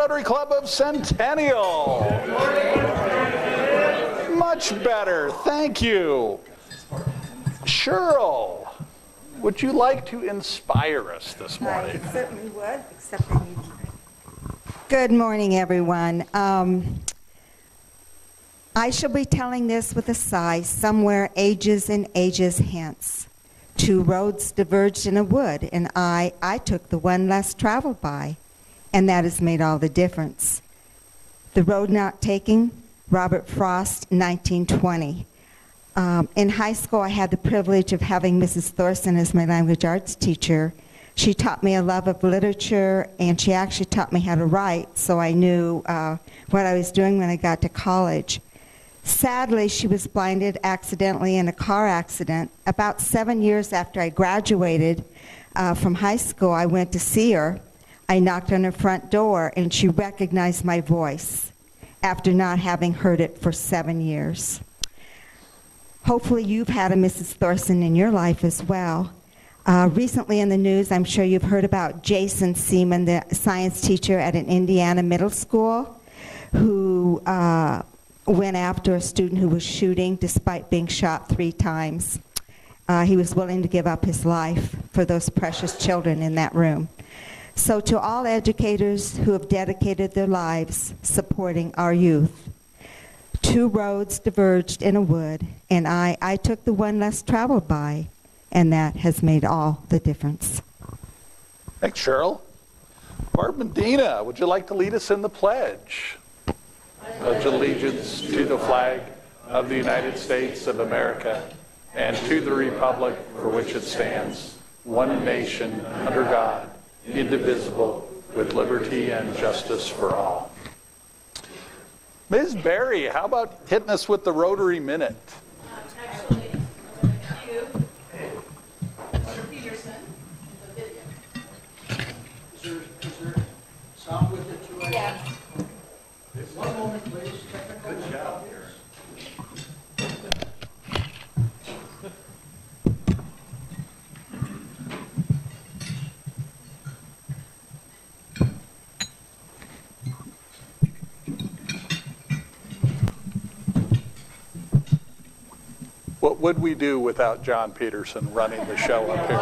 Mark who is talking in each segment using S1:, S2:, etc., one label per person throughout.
S1: Rotary Club of Centennial. Much better, thank you. Cheryl, would you like to inspire us this morning?
S2: I certainly would, except I need... Good morning, everyone. I shall be telling this with a sigh, somewhere ages and ages hence. Two roads diverged in a wood, and I took the one less traveled by, and that has made all the difference. The road not taken, Robert Frost, 1920. In high school, I had the privilege of having Mrs. Thorson as my language arts teacher. She taught me a love of literature, and she actually taught me how to write, so I knew what I was doing when I got to college. Sadly, she was blinded accidentally in a car accident. About 7 years after I graduated from high school, I went to see her. I knocked on her front door, and she recognized my voice after not having heard it for 7 years. Hopefully you've had a Mrs. Thorson in your life as well. Recently in the news, I'm sure you've heard about Jason Seaman, the science teacher at an Indiana middle school, who went after a student who was shooting despite being shot 3 times. He was willing to give up his life for those precious children in that room. So to all educators who have dedicated their lives supporting our youth, 2 roads diverged in a wood, and I took the one less traveled by, and that has made all the difference.
S1: Thanks, Cheryl. Barb Medina, would you like to lead us in the pledge? Pledge allegiance to the flag of the United States of America and to the republic for which it stands, one nation under God, indivisible, with liberty and justice for all. Ms. Berry, how about hitting us with the Rotary Minute?
S3: Actually, you, Mr. Peterson, the video.
S4: Is there sound with it too?
S3: Yeah.
S4: One moment, please. Good job.
S1: What would we do without John Peterson running the show up here?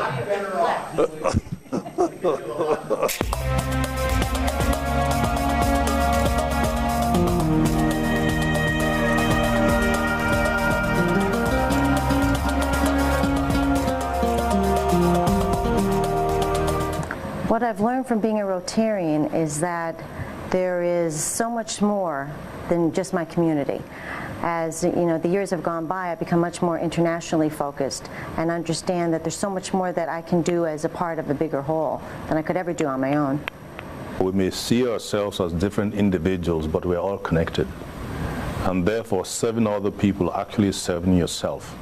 S5: What I've learned from being a Rotarian is that there is so much more than just my community. As you know, the years have gone by, I've become much more internationally focused and understand that there's so much more that I can do as a part of a bigger whole than I could ever do on my own.
S6: We may see ourselves as different individuals, but we're all connected. And therefore, serving other people actually serving yourself.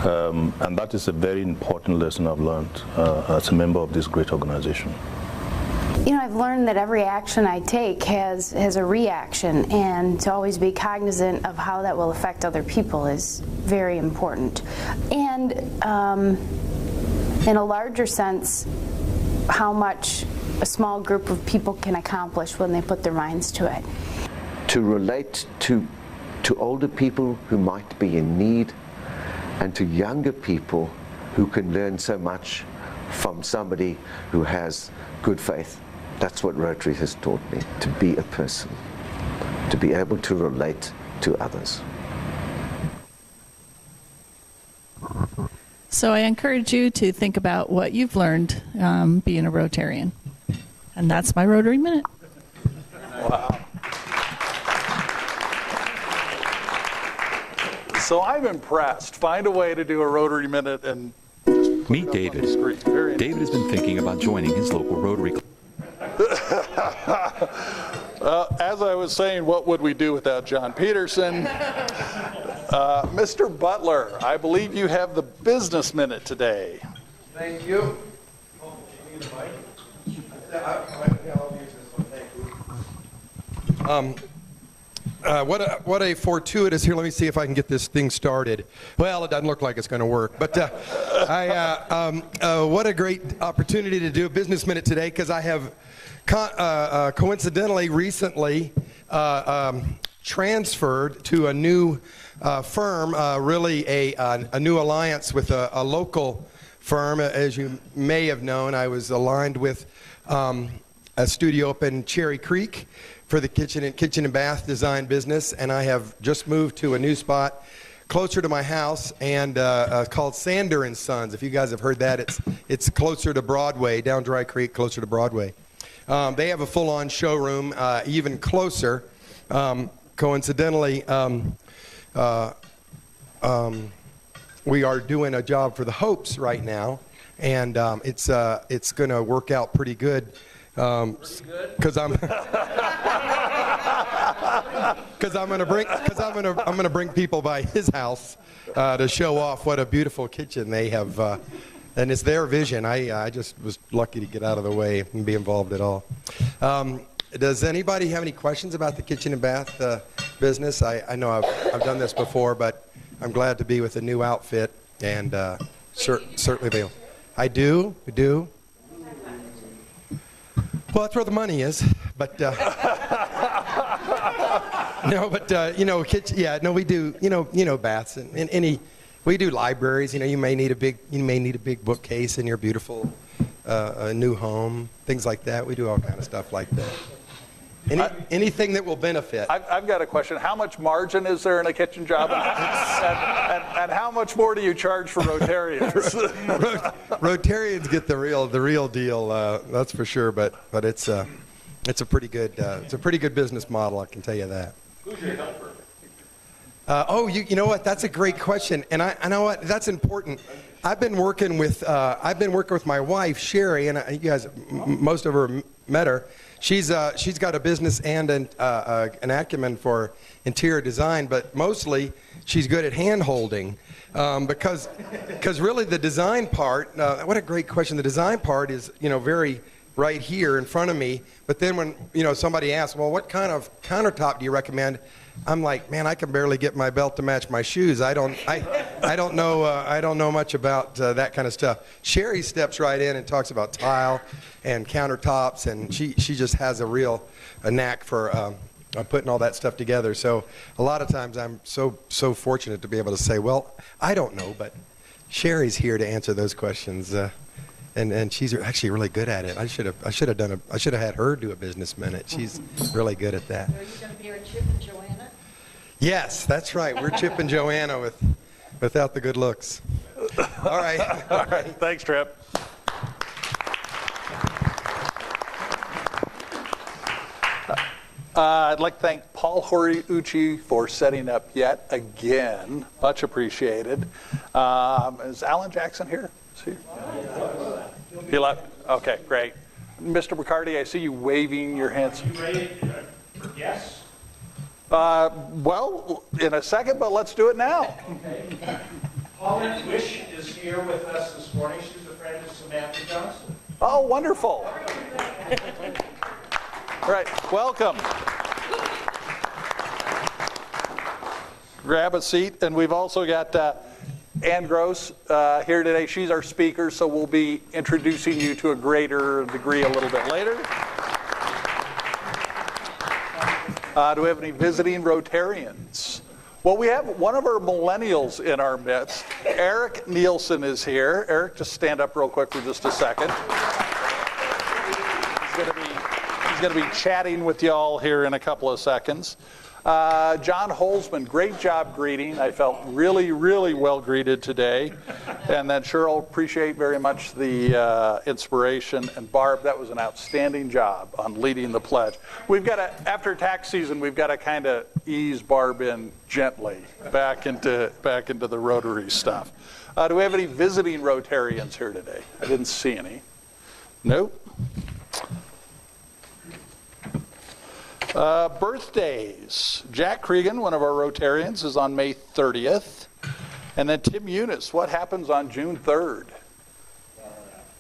S6: And that is a very important lesson I've learned as a member of this great organization.
S7: You know, I've learned that every action I take has a reaction, and to always be cognizant of how that will affect other people is very important. And in a larger sense, how much a small group of people can accomplish when they put their minds to it.
S8: To relate to older people who might be in need, and to younger people who can learn so much from somebody who has good faith. That's what Rotary has taught me, to be a person, to be able to relate to others.
S9: So I encourage you to think about what you've learned being a Rotarian. And that's my Rotary Minute.
S1: Wow. So I'm impressed. Find a way to do a Rotary Minute and
S10: meet David. David has been thinking about joining his local Rotary Club.
S1: As I was saying, what would we do without John Peterson? Mr. Butler, I believe you have the business minute today.
S4: Thank you. What a fortuitous, here, let me see if I can get this thing started. Well, it doesn't look like it's going to work, but what a great opportunity to do a business minute today, because I have coincidentally recently transferred to a new firm, really a new alliance with a local firm. As you may have known, I was aligned with a studio up in Cherry Creek for the kitchen and bath design business, and I have just moved to a new spot closer to my house, and called Sander and Sons. If you guys have heard that, it's closer to Broadway, down Dry Creek, closer to Broadway. They have a full-on showroom, even closer. Coincidentally, we are doing a job for the Hopes right now, and it's going to work out pretty good. Because I'm going to bring people by his house to show off what a beautiful kitchen they have, and it's their vision. I just was lucky to get out of the way and be involved at all. Does anybody have any questions about the kitchen and bath business? I know I've done this before, but I'm glad to be with a new outfit, and certainly be. I do. Well, that's where the money is, but we do, baths and we do libraries. You may need a big bookcase in your beautiful new home, things like that. We do all kind of stuff like that. Anything that will benefit.
S1: I've got a question. How much margin is there in a kitchen job, and how much more do you charge for Rotarians?
S4: Rotarians get the real deal, that's for sure. But it's a pretty good business model, I can tell you that.
S1: Who's your helper?
S4: You know what? That's a great question, and I know what, that's important. I've been working with my wife Sherry, and you guys, most of her met her. She's got a business and an acumen for interior design, but mostly she's good at hand holding, because really the design part. What a great question! The design part is very right here in front of me. But then when somebody asks, well, what kind of countertop do you recommend? I'm like, man, I can barely get my belt to match my shoes. I don't know much about that kind of stuff. Sherry steps right in and talks about tile and countertops, and she just has a knack for putting all that stuff together. So a lot of times I'm so fortunate to be able to say, well, I don't know, but Sherry's here to answer those questions, and she's actually really good at it. I should have had her do a business minute. She's really good at that.
S3: Are you going to be our Chip and Joanna?
S4: Yes, that's right. We're Chip and Joanna without the good looks. All right.
S1: Thanks, Trip. I'd like to thank Paul Horiuchi for setting up yet again. Much appreciated. Is Alan Jackson here? Is he? He left? Okay, great. Mr. McCarty, I see you waving your hands.
S11: Are you ready? Yes.
S1: Well, in a second, but let's do it now.
S11: Okay. Paulette Wish is here with us this morning. She's a friend of Samantha Johnson.
S1: Oh, wonderful. All right, welcome. Grab a seat, and we've also got Ann Gross here today. She's our speaker, so we'll be introducing you to a greater degree a little bit later. Do we have any visiting Rotarians? Well, we have one of our millennials in our midst. Eric Nielsen is here. Eric, just stand up real quick for just a second. He's going to be chatting with y'all here in a couple of seconds. John Holzman, great job greeting. I felt really, really well greeted today. And then Cheryl, appreciate very much the inspiration. And Barb, that was an outstanding job on leading the pledge. We've got to, after tax season, we've got to kind of ease Barb in gently back into the Rotary stuff. Do we have any visiting Rotarians here today? I didn't see any. Nope. Birthdays. Jack Cregan, one of our Rotarians, is on May 30th. And then Tim Eunice, what happens on June 3rd?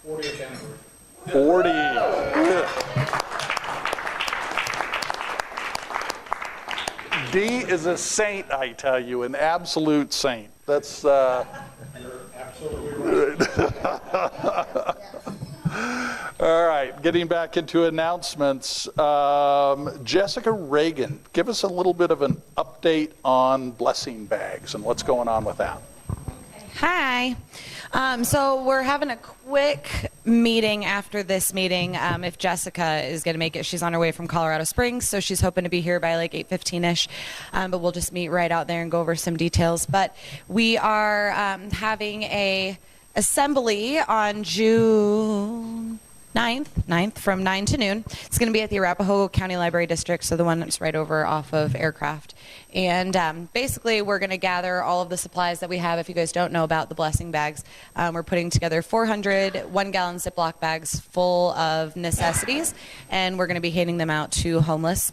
S11: 40th anniversary.
S1: 40. D is a saint, I tell you, an absolute saint. That's
S11: You're absolutely right.
S1: All right, getting back into announcements. Jessica Reagan, give us a little bit of an update on blessing bags and what's going on with that.
S12: Hi. So we're having a quick meeting after this meeting. If Jessica is going to make it, she's on her way from Colorado Springs, so she's hoping to be here by like 8:15ish. But we'll just meet right out there and go over some details. But we are having a assembly on June 9th from 9 to noon. It's going to be at the Arapahoe County Library District, so the one that's right over off of Aircraft. And basically, we're going to gather all of the supplies that we have. If you guys don't know about the blessing bags, we're putting together 400 one-gallon Ziploc bags full of necessities, and we're going to be handing them out to homeless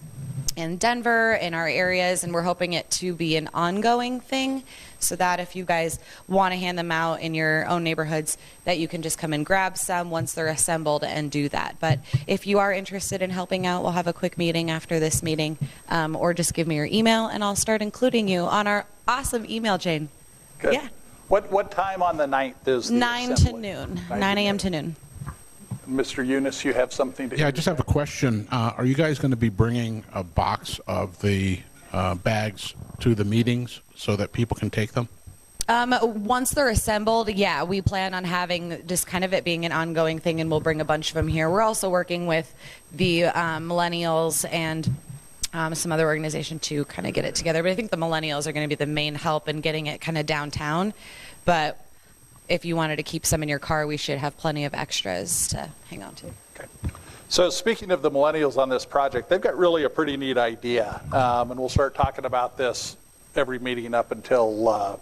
S12: in Denver, in our areas, and we're hoping it to be an ongoing thing, so that if you guys want to hand them out in your own neighborhoods, that you can just come and grab some once they're assembled and do that. But if you are interested in helping out, we'll have a quick meeting after this meeting, or just give me your email and I'll start including you on our awesome email chain.
S1: Good.
S12: Yeah.
S1: What time on the 9th is the
S12: 9
S1: assembly?
S12: to noon. 9 a.m. to noon.
S1: Mr. Eunice, you have something to
S13: Yeah, I just have a question. Are you guys going to be bringing a box of the bags to the meetings so that people can take them?
S12: Once they're assembled, yeah, we plan on having just kind of it being an ongoing thing, and we'll bring a bunch of them here. We're also working with the millennials and some other organization to kind of get it together. But I think the millennials are going to be the main help in getting it kind of downtown. But if you wanted to keep some in your car, we should have plenty of extras to hang on to.
S1: Okay. So speaking of the millennials on this project, they've got really a pretty neat idea, and we'll start talking about this every meeting up until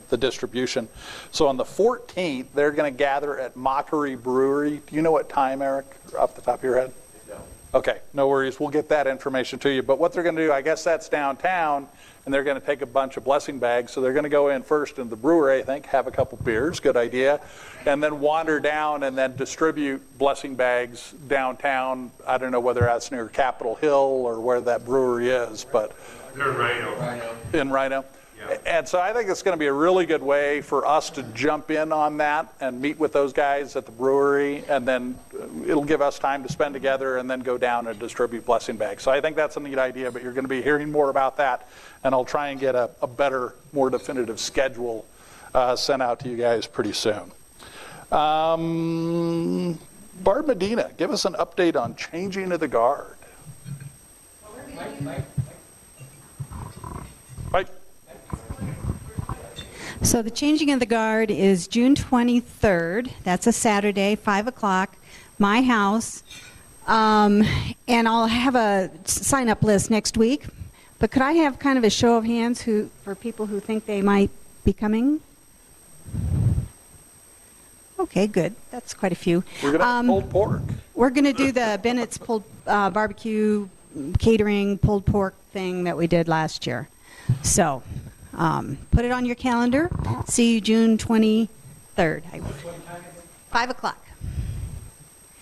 S1: the distribution. So on the 14th, they're going to gather at Mockery Brewery. Do you know what time, Eric, off the top of your head? No. Okay, no worries. We'll get that information to you. But what they're going to do, I guess that's downtown, and they're going to take a bunch of blessing bags. So they're going to go in first into the brewery, I think, have a couple beers, good idea, and then wander down and then distribute blessing bags downtown. I don't know whether that's near Capitol Hill or where that brewery is, but
S11: They're in Rhino.
S1: in Rhino.
S11: Yeah.
S1: And so I think it's going to be a really good way for us to jump in on that and meet with those guys at the brewery, and then it'll give us time to spend together and then go down and distribute blessing bags. So I think that's a neat idea, but you're going to be hearing more about that, and I'll try and get a better, more definitive schedule sent out to you guys pretty soon. Barb Medina, give us an update on changing of the guard. Mike.
S14: So the changing of the guard is June 23rd. That's a Saturday, 5 o'clock, my house. And I'll have a sign-up list next week. But could I have kind of a show of hands for people who think they might be coming? Okay, good. That's quite a few.
S1: We're going to have pulled pork.
S14: We're going to do the Bennett's pulled barbecue catering pulled pork thing that we did last year. So put it on your calendar. See you June 23rd. 5 o'clock.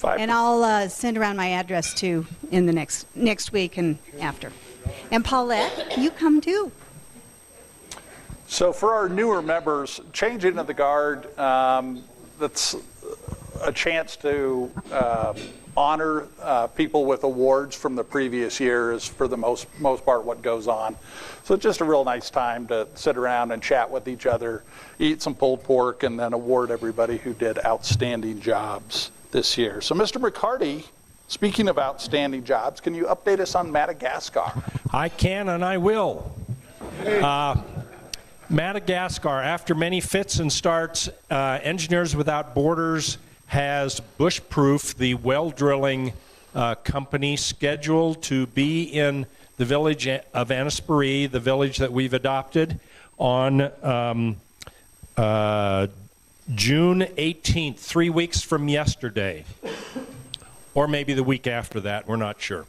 S14: And I'll send around my address too in the next week and after. And Paulette, you come too.
S1: So for our newer members, changing of the guard, that's a chance to honor people with awards from the previous year is for the most part what goes on. So it's just a real nice time to sit around and chat with each other, eat some pulled pork, and then award everybody who did outstanding jobs this year. So Mr. McCarty, speaking of outstanding jobs, can you update us on Madagascar?
S15: I can and I will. Madagascar, after many fits and starts, Engineers Without Borders has bushproofed the well drilling company scheduled to be in the village of Annisparee, the village that we've adopted, on June 18th, 3 weeks from yesterday. Or maybe the week after that, we're not sure.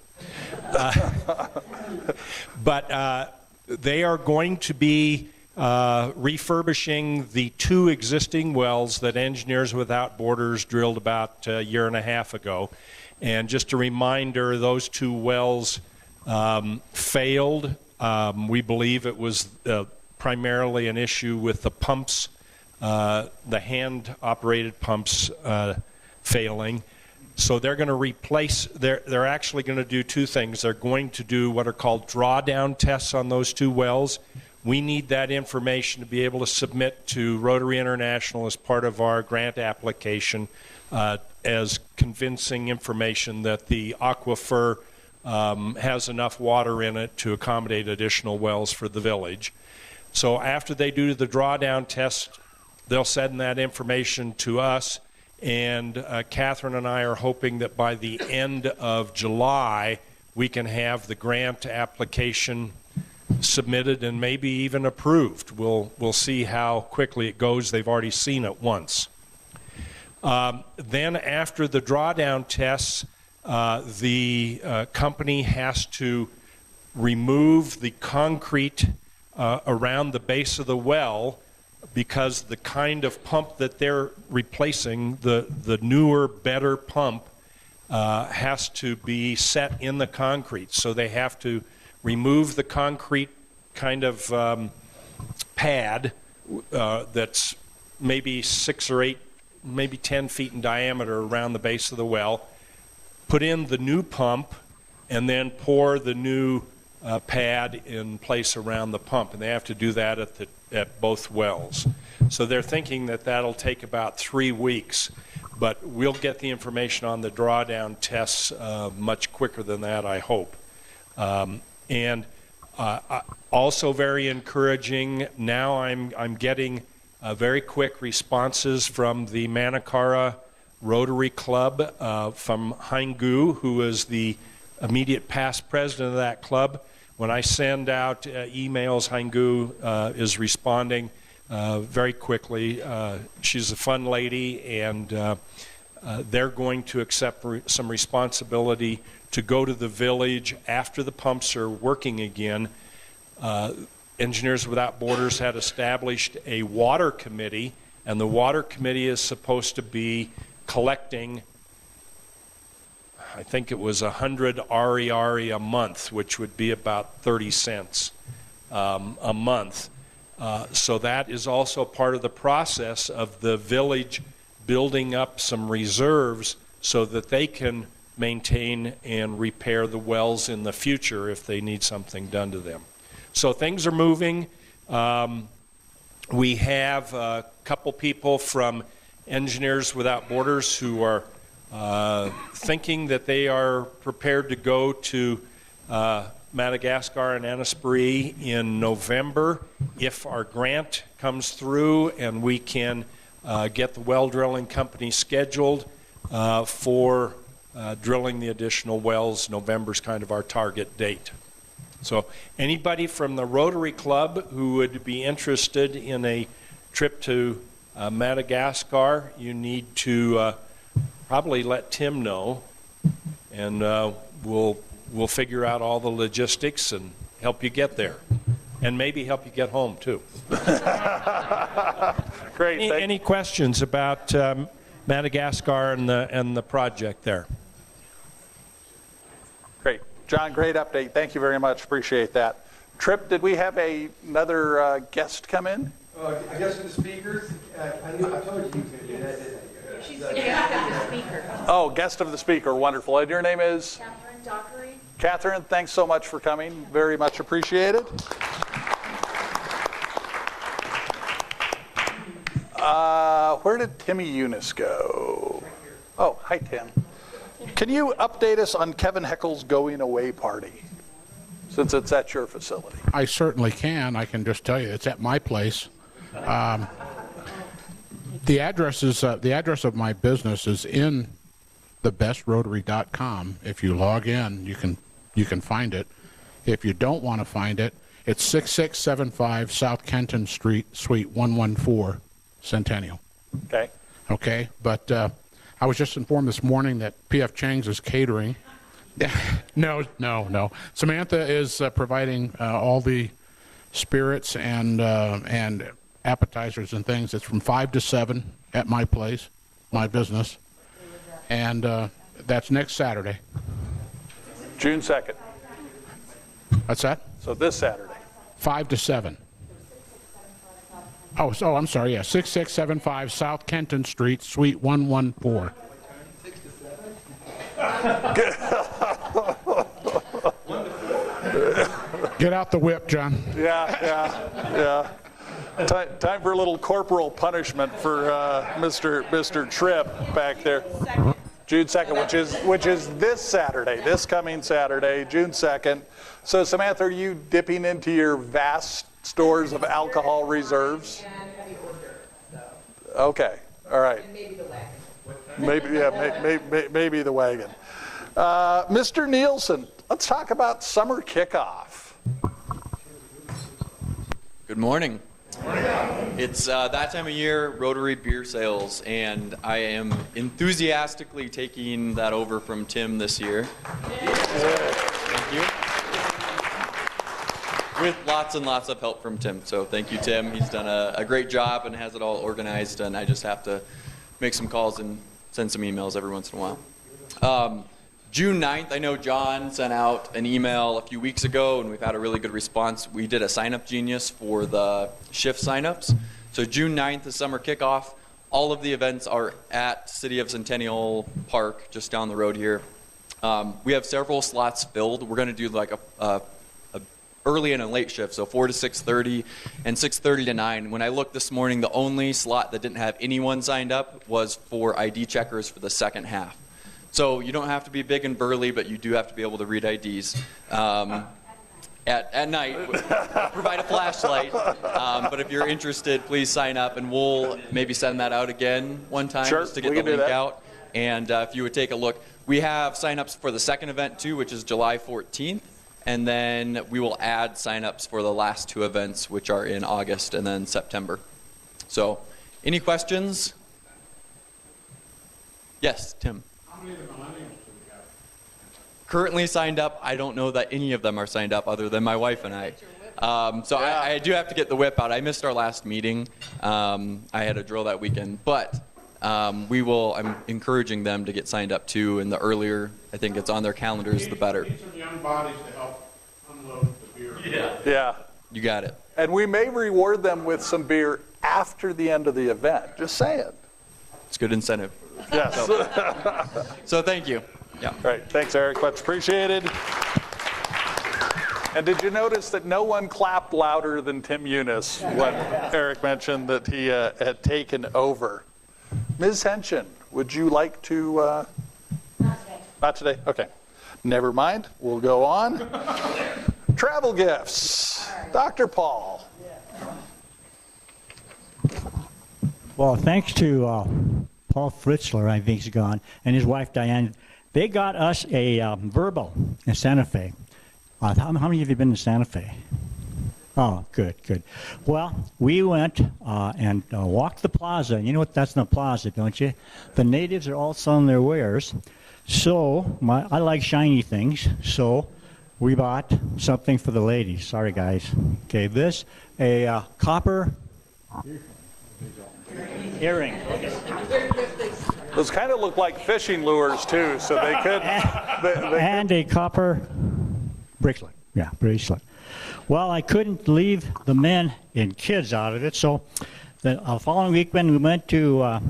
S15: But they are going to be refurbishing the 2 existing wells that Engineers Without Borders drilled about a year and a half ago. And just a reminder, those 2 wells failed. We believe it was primarily an issue with the pumps, the hand-operated pumps failing. So they're going to replace, they're actually going to do two things. They're going to do what are called drawdown tests on those two wells. We need that information to be able to submit to Rotary International as part of our grant application as convincing information that the aquifer has enough water in it to accommodate additional wells for the village. So after they do the drawdown test, they'll send that information to us, and Catherine and I are hoping that by the end of July we can have the grant application submitted and maybe even approved. We'll see how quickly it goes. They've already seen it once. Then after the drawdown tests, the company has to remove the concrete around the base of the well, because the kind of pump that they're replacing, the newer, better pump, has to be set in the concrete. So they have to remove the concrete kind of pad that's maybe 6 or 8, maybe 10 feet in diameter around the base of the well, put in the new pump, and then pour the new pad in place around the pump. And they have to do that at both wells. So they're thinking that that'll take about 3 weeks, but we'll get the information on the drawdown tests much quicker than that, I hope. And also very encouraging, now I'm getting very quick responses from the Manakara Rotary Club, from Haingu, who is the immediate past president of that club. When I send out emails, Haingu is responding very quickly. She's a fun lady, and they're going to accept some responsibility to go to the village after the pumps are working again. Engineers Without Borders had established a water committee, and the water committee is supposed to be collecting, I think it was 100 ari a month, which would be about 30 cents a month. So that is also part of the process of the village building up some reserves so that they can maintain and repair the wells in the future if they need something done to them. So things are moving. We have a couple people from Engineers Without Borders who are thinking that they are prepared to go to Madagascar and Annisbury in November if our grant comes through and we can get the well drilling company scheduled for drilling the additional wells. November's kind of our target date. So anybody from the Rotary Club who would be interested in a trip to Madagascar, you need to probably let Tim know, and we'll figure out all the logistics and help you get there, and maybe help you get home too.
S1: Great.
S15: Any questions about Madagascar and the project there?
S1: Great. John, great update. Thank you very much. Appreciate that. Tripp, did we have another guest come in?
S4: I guess for the speakers, I told you to do that, didn't I?
S3: She's the guest of the speaker.
S1: Oh, guest of the speaker. Wonderful. And your name is?
S3: Catherine Dockery.
S1: Catherine, thanks so much for coming. Very much appreciated. Where did Timmy Eunice go? Oh, hi, Tim. Can you update us on Kevin Heckel's going away party, since it's at your facility?
S13: I certainly can. I can just tell you it's at my place. The address of my business is in thebestrotary.com. If you log in, you can find it. If you don't want to find it, it's 6675 South Kenton Street, Suite 114, Centennial.
S1: Okay.
S13: Okay, but I was just informed this morning that P.F. Chang's is catering. No. Samantha is providing all the spirits and appetizers and things. It's from 5 to 7 at my place, my business, and that's next Saturday.
S1: June 2nd.
S13: What's that?
S1: So this Saturday.
S13: 5 to 7. Oh, I'm sorry, yeah, 6675 South Kenton Street, Suite 114. Get out the whip, John.
S1: Yeah. Time for a little corporal punishment for Mr. Tripp back there. June 2nd, which is this Saturday, this coming Saturday, June 2nd. So Samantha, are you dipping into your vast stores of alcohol reserves? Okay, all right.
S3: And maybe the wagon.
S1: Maybe the wagon. Mr. Nielsen, let's talk about summer kickoff.
S16: Good morning. It's that time of year, Rotary beer sales, and I am enthusiastically taking that over from Tim this year. Thank you. With lots and lots of help from Tim. So thank you, Tim. He's done a great job and has it all organized, and I just have to make some calls and send some emails every once in a while. June 9th, I know John sent out an email a few weeks ago, and we've had a really good response. We did a sign-up genius for the shift sign-ups. So June 9th is summer kickoff. All of the events are at City of Centennial Park, just down the road here. We have several slots filled. We're going to do like a early and a late shift, so 4 to 6:30 and 6:30 to 9. When I looked this morning, the only slot that didn't have anyone signed up was for ID checkers for the second half. So you don't have to be big and burly, but you do have to be able to read IDs. At night, provide a flashlight. But if you're interested, please sign up, and we'll maybe send that out again one time just to get the link out. And if you would take a look, we have sign-ups for the second event too, which is July 14th. And then we will add sign-ups for the last two events, which are in August and then September. So, any questions? Yes, Tim.
S13: How many of the millennials do we have?
S16: Currently signed up, I don't know that any of them are signed up other than my wife and I. I do have to get the whip out. I missed our last meeting. I had a drill that weekend. But I'm encouraging them to get signed up too, and the earlier I think it's on their calendars, the better.
S13: Need some young bodies to help unload the beer.
S1: Yeah.
S16: You got it.
S1: And we may reward them with some beer after the end of the event. Just saying.
S16: It's good incentive.
S1: Yes.
S16: So thank you. Yeah.
S1: All right. Thanks, Eric. Much appreciated. And did you notice that no one clapped louder than Tim Eunice when Eric mentioned that he had taken over? Ms. Henshin, would you like to... Not today? Okay. Never mind. We'll go on. Travel gifts. Dr. Paul.
S17: Well, thanks to Paul Fritzler, I think he's gone, and his wife Diane, they got us a verbal in Santa Fe. How many of you been to Santa Fe? Oh, good. Well, we went and walked the plaza. You know what that's in the plaza, don't you? The natives are all selling their wares. So, I like shiny things, so we bought something for the ladies. Sorry, guys. Okay, a copper earring.
S1: Those kind of look like fishing lures, too, so they could...
S17: and a copper bracelet. Yeah, bracelet. Well, I couldn't leave the men and kids out of it, so the following week when we went to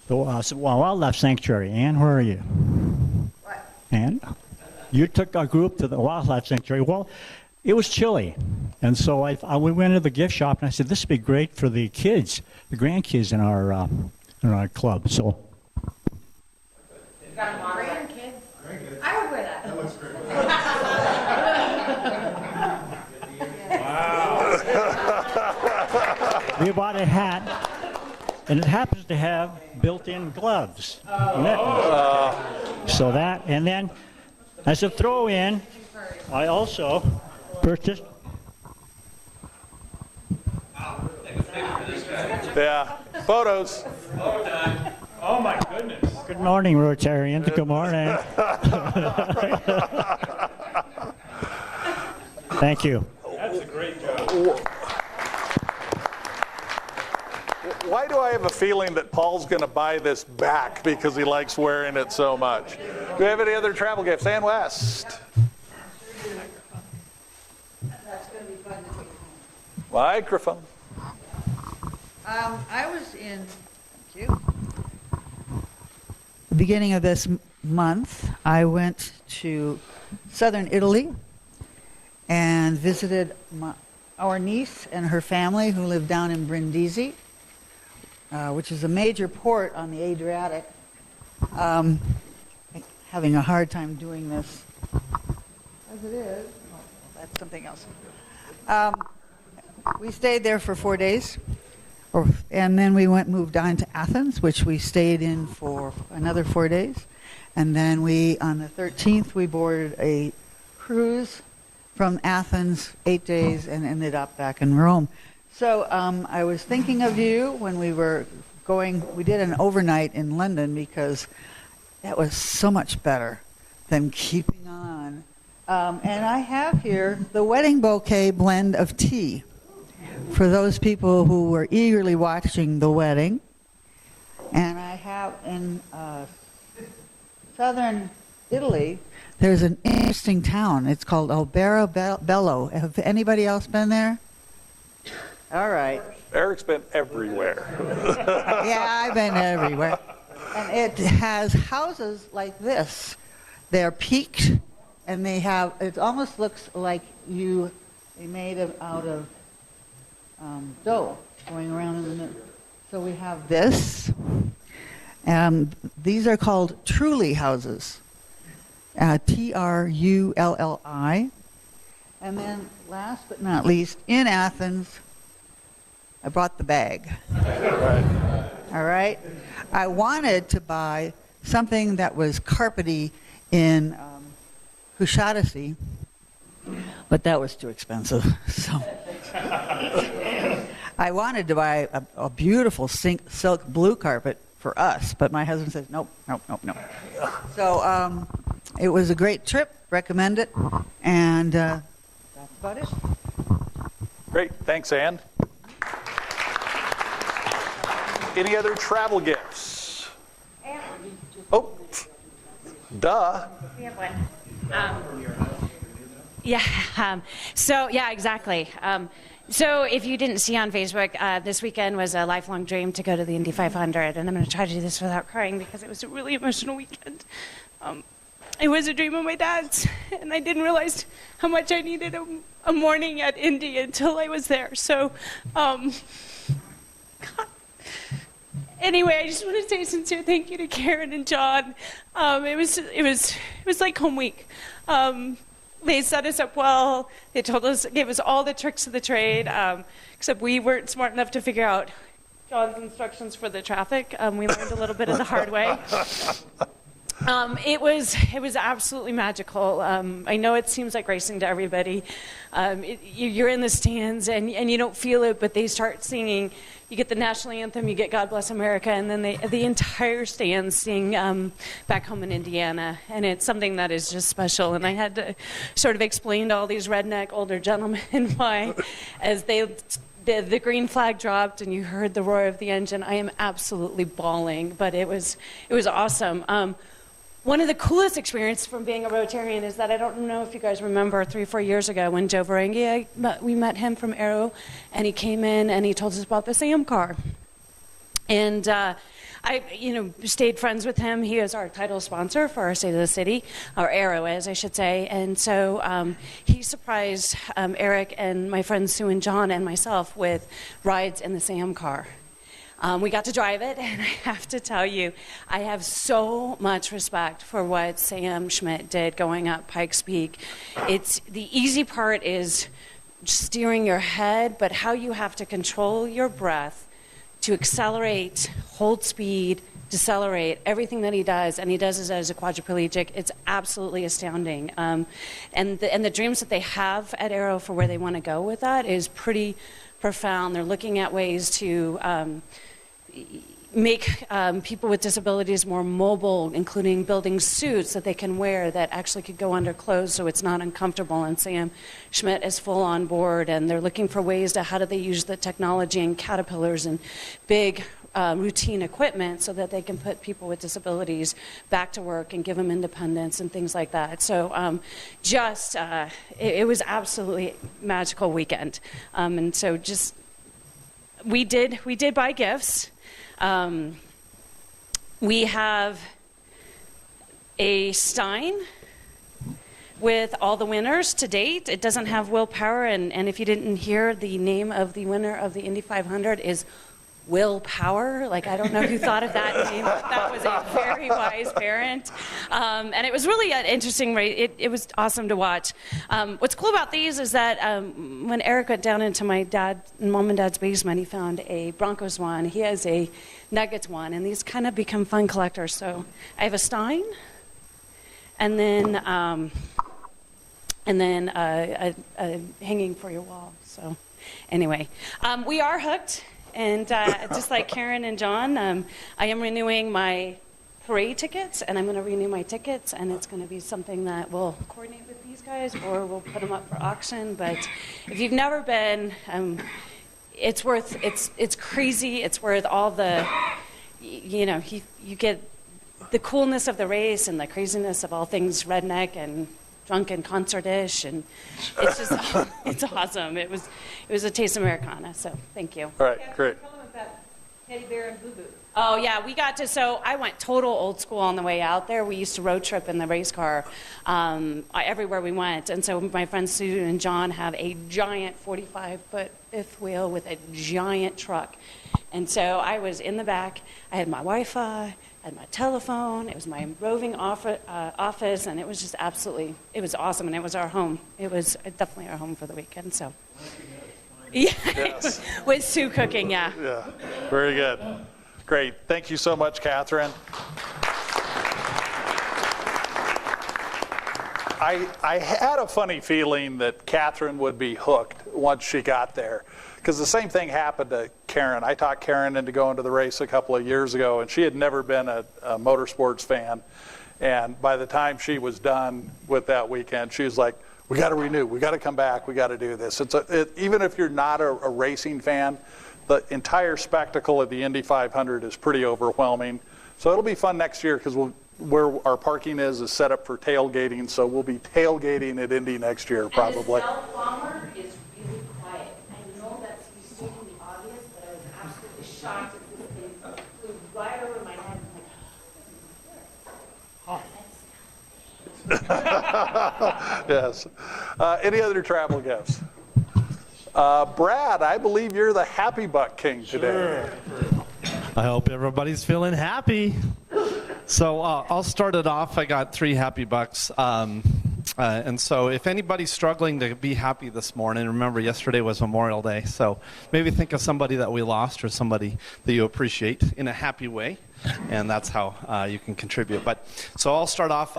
S17: the wildlife sanctuary. Ann, where are you? What? Ann, you took our group to the wildlife sanctuary. Well, it was chilly, and so we went to the gift shop, and I said, this would be great for the kids, the grandkids in our club. So.
S3: You got a grandkids? I would wear that. That looks great.
S17: We bought a hat, and it happens to have built-in gloves. So that, and then as a throw-in, I also purchased.
S1: Yeah, photos.
S17: Oh my goodness. Good morning, Rotarians. Good morning. Thank you.
S11: That's a great job.
S1: Why do I have a feeling that Paul's going to buy this back because he likes wearing it so much? Do we have any other travel gifts? Ann West.
S18: That's going to be fun to take home.
S1: Microphone.
S18: I was in the beginning of this month, I went to southern Italy and visited our niece and her family who live down in Brindisi, which is a major port on the Adriatic. Having a hard time doing this as it is. Oh, that's something else. We stayed there for 4 days, and then we moved on to Athens, which we stayed in for another 4 days. And then on the 13th, we boarded a cruise from Athens, 8 days, and ended up back in Rome. So I was thinking of you when we were going. We did an overnight in London because that was so much better than keeping on. And I have here the wedding bouquet blend of tea for those people who were eagerly watching the wedding. And I have in southern Italy, there's an interesting town. It's called Alberobello. Have anybody else been there? All right.
S1: Eric's been everywhere.
S18: Yeah, I've been everywhere. And it has houses like this. They're peaked, and it almost looks like they made them out of dough going around in the middle. So we have this. These are called Trulli houses. Trulli. And then last but not least, in Athens, I brought the bag. All right. I wanted to buy something that was carpety in Kushadasi, but that was too expensive. So I wanted to buy a beautiful silk blue carpet for us, but my husband says, nope. So it was a great trip, recommend it, and that's about it.
S1: Great, thanks, Ann. Any other travel gifts? Oh, duh.
S19: We have one. Exactly. So if you didn't see on Facebook, this weekend was a lifelong dream to go to the Indy 500, and I'm going to try to do this without crying because it was a really emotional weekend. It was a dream of my dad's, and I didn't realize how much I needed a morning at Indy until I was there. So, anyway, I just want to say a sincere thank you to Karen and John. It was like home week. They set us up well. They gave us all the tricks of the trade, except we weren't smart enough to figure out John's instructions for the traffic. We learned a little bit of the hard way. It was absolutely magical. I know it seems like racing to everybody. You're in the stands and you don't feel it, but they start singing. You get the national anthem, you get God Bless America, and then the entire stand sing Back Home in Indiana. And it's something that is just special. And I had to sort of explain to all these redneck older gentlemen why, as the green flag dropped and you heard the roar of the engine, I am absolutely bawling. But it was awesome. One of the coolest experiences from being a Rotarian is that I don't know if you guys remember 3 or 4 years ago when Joe Varengi, we met him from Aero, and he came in and he told us about the Sam car. And I stayed friends with him. He is our title sponsor for our State of the City, or Aero is, I should say. And so he surprised Eric and my friends Sue and John and myself with rides in the Sam car. We got to drive it, and I have to tell you, I have so much respect for what Sam Schmidt did going up Pikes Peak. The easy part is steering your head, but how you have to control your breath to accelerate, hold speed, decelerate, everything that he does, and he does it as a quadriplegic. It's absolutely astounding. And the dreams that they have at Aero for where they want to go with that is pretty profound. They're looking at ways to make people with disabilities more mobile, including building suits that they can wear that actually could go under clothes so it's not uncomfortable. And Sam Schmidt is full on board, and they're looking for ways to how do they use the technology and Caterpillars and big routine equipment so that they can put people with disabilities back to work and give them independence and things like that. So it was absolutely magical weekend. And so just we did buy gifts. We have a stein with all the winners to date. It doesn't have willpower, and if you didn't hear, the name of the winner of the Indy 500 is Willpower. Like, I don't know who thought of that name. That was a very wise parent. And it was really an interesting race. It was awesome to watch. What's cool about these is that when Eric went down into my mom and dad's basement, he found a Broncos one. He has a Nuggets one, and these kind of become fun collectors. So I have a stein, and then a hanging for your wall. So anyway, we are hooked. And just like Karen and John, I am renewing my parade tickets, and I'm going to renew my tickets, and it's going to be something that we'll coordinate with these guys, or we'll put them up for auction. But if you've never been, it's crazy. It's worth all the, you get the coolness of the race and the craziness of all things redneck and drunk and concert-ish, and it's just, it's awesome. It was a taste of Americana, so thank you.
S1: All right, great.
S19: Teddy Bear and Boo Boo. Oh yeah, we got to, so I went total old school on the way out there. We used to road trip in the race car everywhere we went, and so my friends Sue and John have a giant 45-foot fifth wheel with a giant truck, and so I was in the back. I had my Wi-Fi, I had my telephone, it was my roving office, and it was just absolutely, it was awesome, and it was our home. It was definitely our home for the weekend, so. Yeah, yes. With Sue cooking, yeah.
S1: Yeah, very good. Great. Thank you so much, Catherine. I had a funny feeling that Catherine would be hooked once she got there, because the same thing happened to Karen. I talked Karen into going to the race a couple of years ago, and she had never been a motorsports fan. And by the time she was done with that weekend, she was like, we got to renew, we got to come back, we got to do this. Even if you're not a racing fan, the entire spectacle of the Indy 500 is pretty overwhelming. So it'll be fun next year, because where our parking is set up for tailgating, so we'll be tailgating at Indy next year, probably.
S19: And the cell bomber is really quiet. I know that's stating the obvious, but I was absolutely shocked at this thing flew right over my head.
S1: Yes. Any other travel gifts? Brad, I believe you're the Happy Buck King today.
S20: Sure. I hope everybody's feeling happy. So I'll start it off. I got 3 Happy Bucks. And so if anybody's struggling to be happy this morning, remember yesterday was Memorial Day. So maybe think of somebody that we lost or somebody that you appreciate in a happy way. And that's how you can contribute. So I'll start off.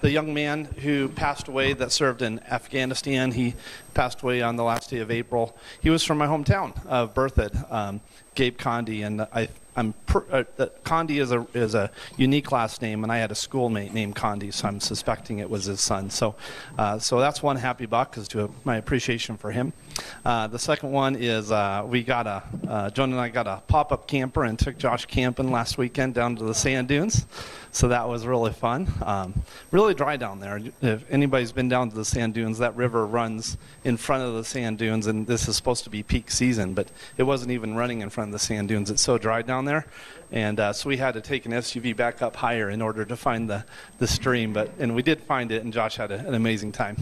S20: The young man who passed away that served in Afghanistan, he passed away on the last day of April. He was from my hometown of Berthoud, Gabe Condi, and Condi is a unique last name, and I had a schoolmate named Condi, so I'm suspecting it was his son. So that's one Happy Buck, is to my appreciation for him. The second one is Joan and I got a pop-up camper and took Josh camping last weekend down to the sand dunes. So that was really fun. Really dry down there. If anybody's been down to the sand dunes, that river runs in front of the sand dunes, and this is supposed to be peak season, but it wasn't even running in front of the sand dunes. It's so dry down there. And so we had to take an SUV back up higher in order to find the stream. And we did find it, and Josh had an amazing time.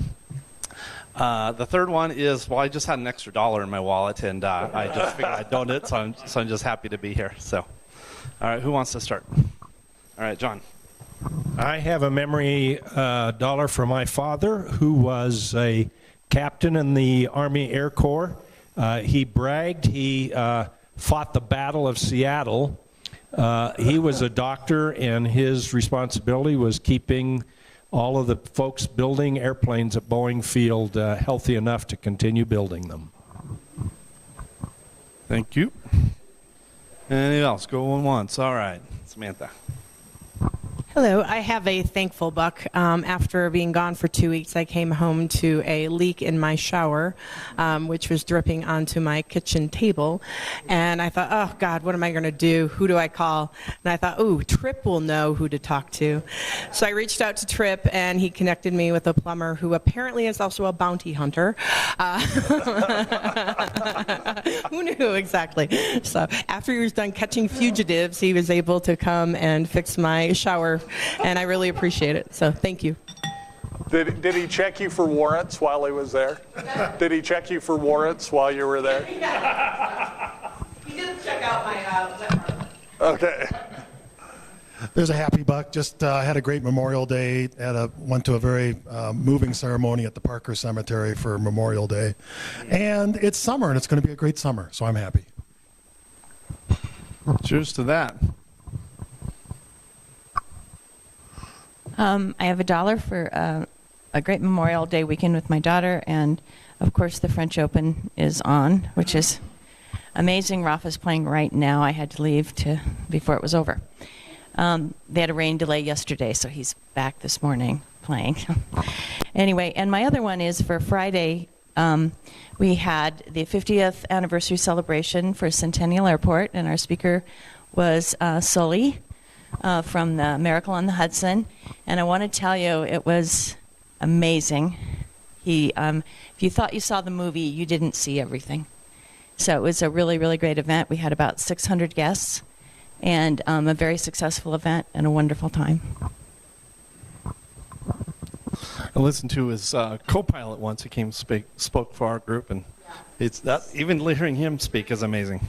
S20: The third one is, I just had an extra $1 in my wallet, and I just figured I'd donate it, so I'm just happy to be here. So, all right, who wants to start? All right, John.
S15: I have a memory dollar from my father, who was a captain in the Army Air Corps. He bragged he fought the Battle of Seattle. He was a doctor, and his responsibility was keeping all of the folks building airplanes at Boeing Field healthy enough to continue building them.
S20: Thank you. Anything else? Going once. All right. Samantha.
S21: Hello, I have a thankful buck. After being gone for 2 weeks, I came home to a leak in my shower, which was dripping onto my kitchen table. And I thought, oh, God, what am I going to do? Who do I call? And I thought, ooh, Trip will know who to talk to. So I reached out to Trip, and he connected me with a plumber who apparently is also a bounty hunter. Who knew exactly? So after he was done catching fugitives, he was able to come and fix my shower ever, and I really appreciate it. So thank you.
S1: Did he check you for warrants while he was there? Did he check you for warrants while you were there?
S12: He did check out my
S1: Okay.
S2: There's a happy buck. Just had a great Memorial Day. Went to a very moving ceremony at the Parker Cemetery for Memorial Day. And it's summer, and it's going to be a great summer, so I'm happy.
S20: Cheers to that.
S22: I have $1 for a great Memorial Day weekend with my daughter, and of course the French Open is on, which is amazing. Rafa's playing right now. I had to leave before it was over. They had a rain delay yesterday, so he's back this morning playing. Anyway, and my other one is for Friday. We had the 50th anniversary celebration for Centennial Airport, and our speaker was Sully from the Miracle on the Hudson. And I want to tell you, it was amazing. If you thought you saw the movie, you didn't see everything. So it was a really, really great event. We had about 600 guests, and a very successful event and a wonderful time.
S20: I listened to his co-pilot once. He came spoke for our group, and even hearing him speak is amazing.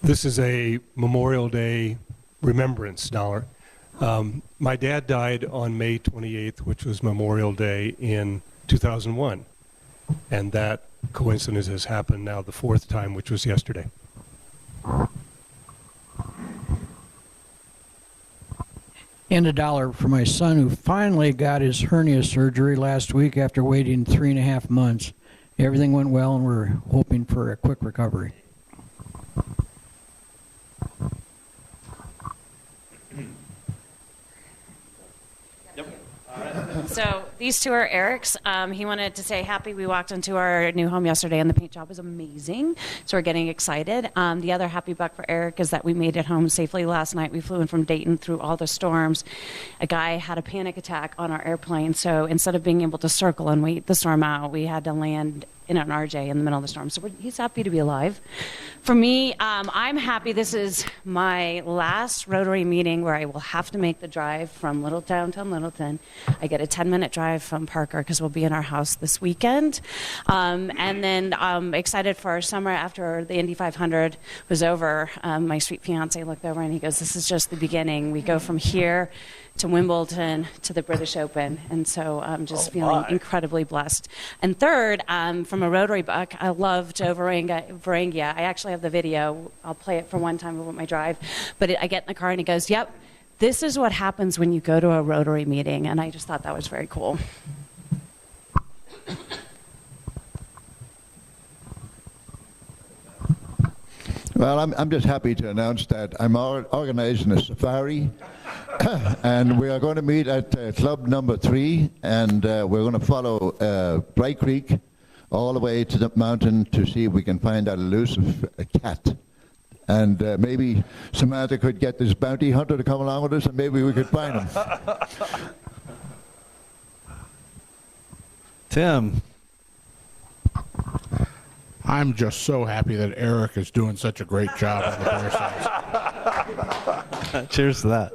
S23: This is a Memorial Day remembrance dollar. My dad died on May 28th, which was Memorial Day in 2001, and that coincidence has happened now the 4th time, which was yesterday.
S24: And $1 for my son, who finally got his hernia surgery last week after waiting 3.5 months. Everything went well, and we're hoping for a quick recovery.
S25: So these two are Eric's. He wanted to say happy. We walked into our new home yesterday, and the paint job was amazing. So we're getting excited. The other happy buck for Eric is that we made it home safely last night. We flew in from Dayton through all the storms. A guy had a panic attack on our airplane. So instead of being able to circle and wait the storm out, we had to land in an RJ in the middle of the storm. So he's happy to be alive. For me, I'm happy this is my last Rotary meeting where I will have to make the drive from downtown Littleton. I get a 10-minute drive from Parker because we'll be in our house this weekend. And then I'm excited for our summer after the Indy 500 was over. My sweet fiance looked over and he goes, "This is just the beginning. We go from here to Wimbledon to the British Open." And so I'm just feeling incredibly blessed. And third, from a Rotary buck, I loved Varangia. I actually have the video. I'll play it for one time about my drive. But I get in the car and he goes, "Yep, this is what happens when you go to a Rotary meeting." And I just thought that was very cool.
S26: Well, I'm just happy to announce that I'm organizing a safari, and we are going to meet at club number 3, and we're going to follow Bright Creek all the way to the mountain to see if we can find that elusive cat. And maybe Samantha could get this bounty hunter to come along with us, and maybe we could find him.
S20: Tim.
S13: I'm just so happy that Eric is doing such a great job on the bear size.
S20: Cheers to that.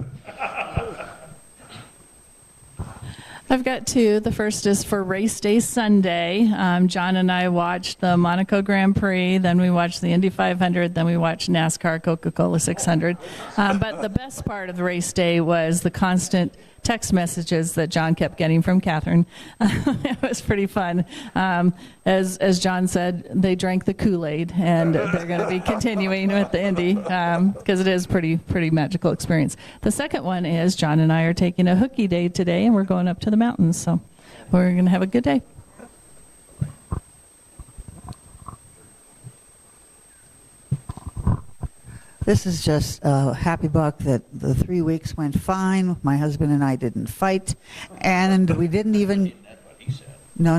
S9: I've got two. The first is for Race Day Sunday. John and I watched the Monaco Grand Prix, then we watched the Indy 500, then we watched NASCAR Coca-Cola 600. But the best part of the race day was the constant text messages that John kept getting from Catherine. It was pretty fun. As John said, they drank the Kool-Aid, and they're going to be continuing with the Indy because it is pretty magical experience. The second one is John and I are taking a hooky day today, and we're going up to the mountains, so we're going to have a good day.
S18: This is just a happy buck that the 3 weeks went fine. My husband and I didn't fight, and we didn't even. No.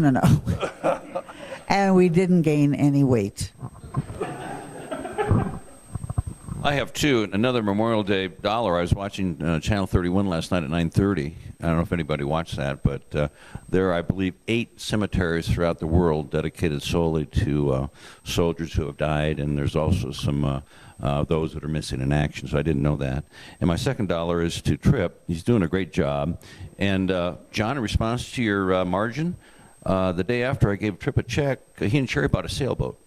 S18: And we didn't gain any weight.
S27: I have two. Another Memorial Day dollar. I was watching Channel 31 last night at 9:30,
S5: I don't know if anybody watched that, but there are, I believe, 8 cemeteries throughout the world dedicated solely to soldiers who have died, and there's also some those that are missing in action, so I didn't know that. And my second dollar is to Tripp. He's doing a great job. And John, in response to your margin, the day after I gave Tripp a check, he and Sherry bought a sailboat.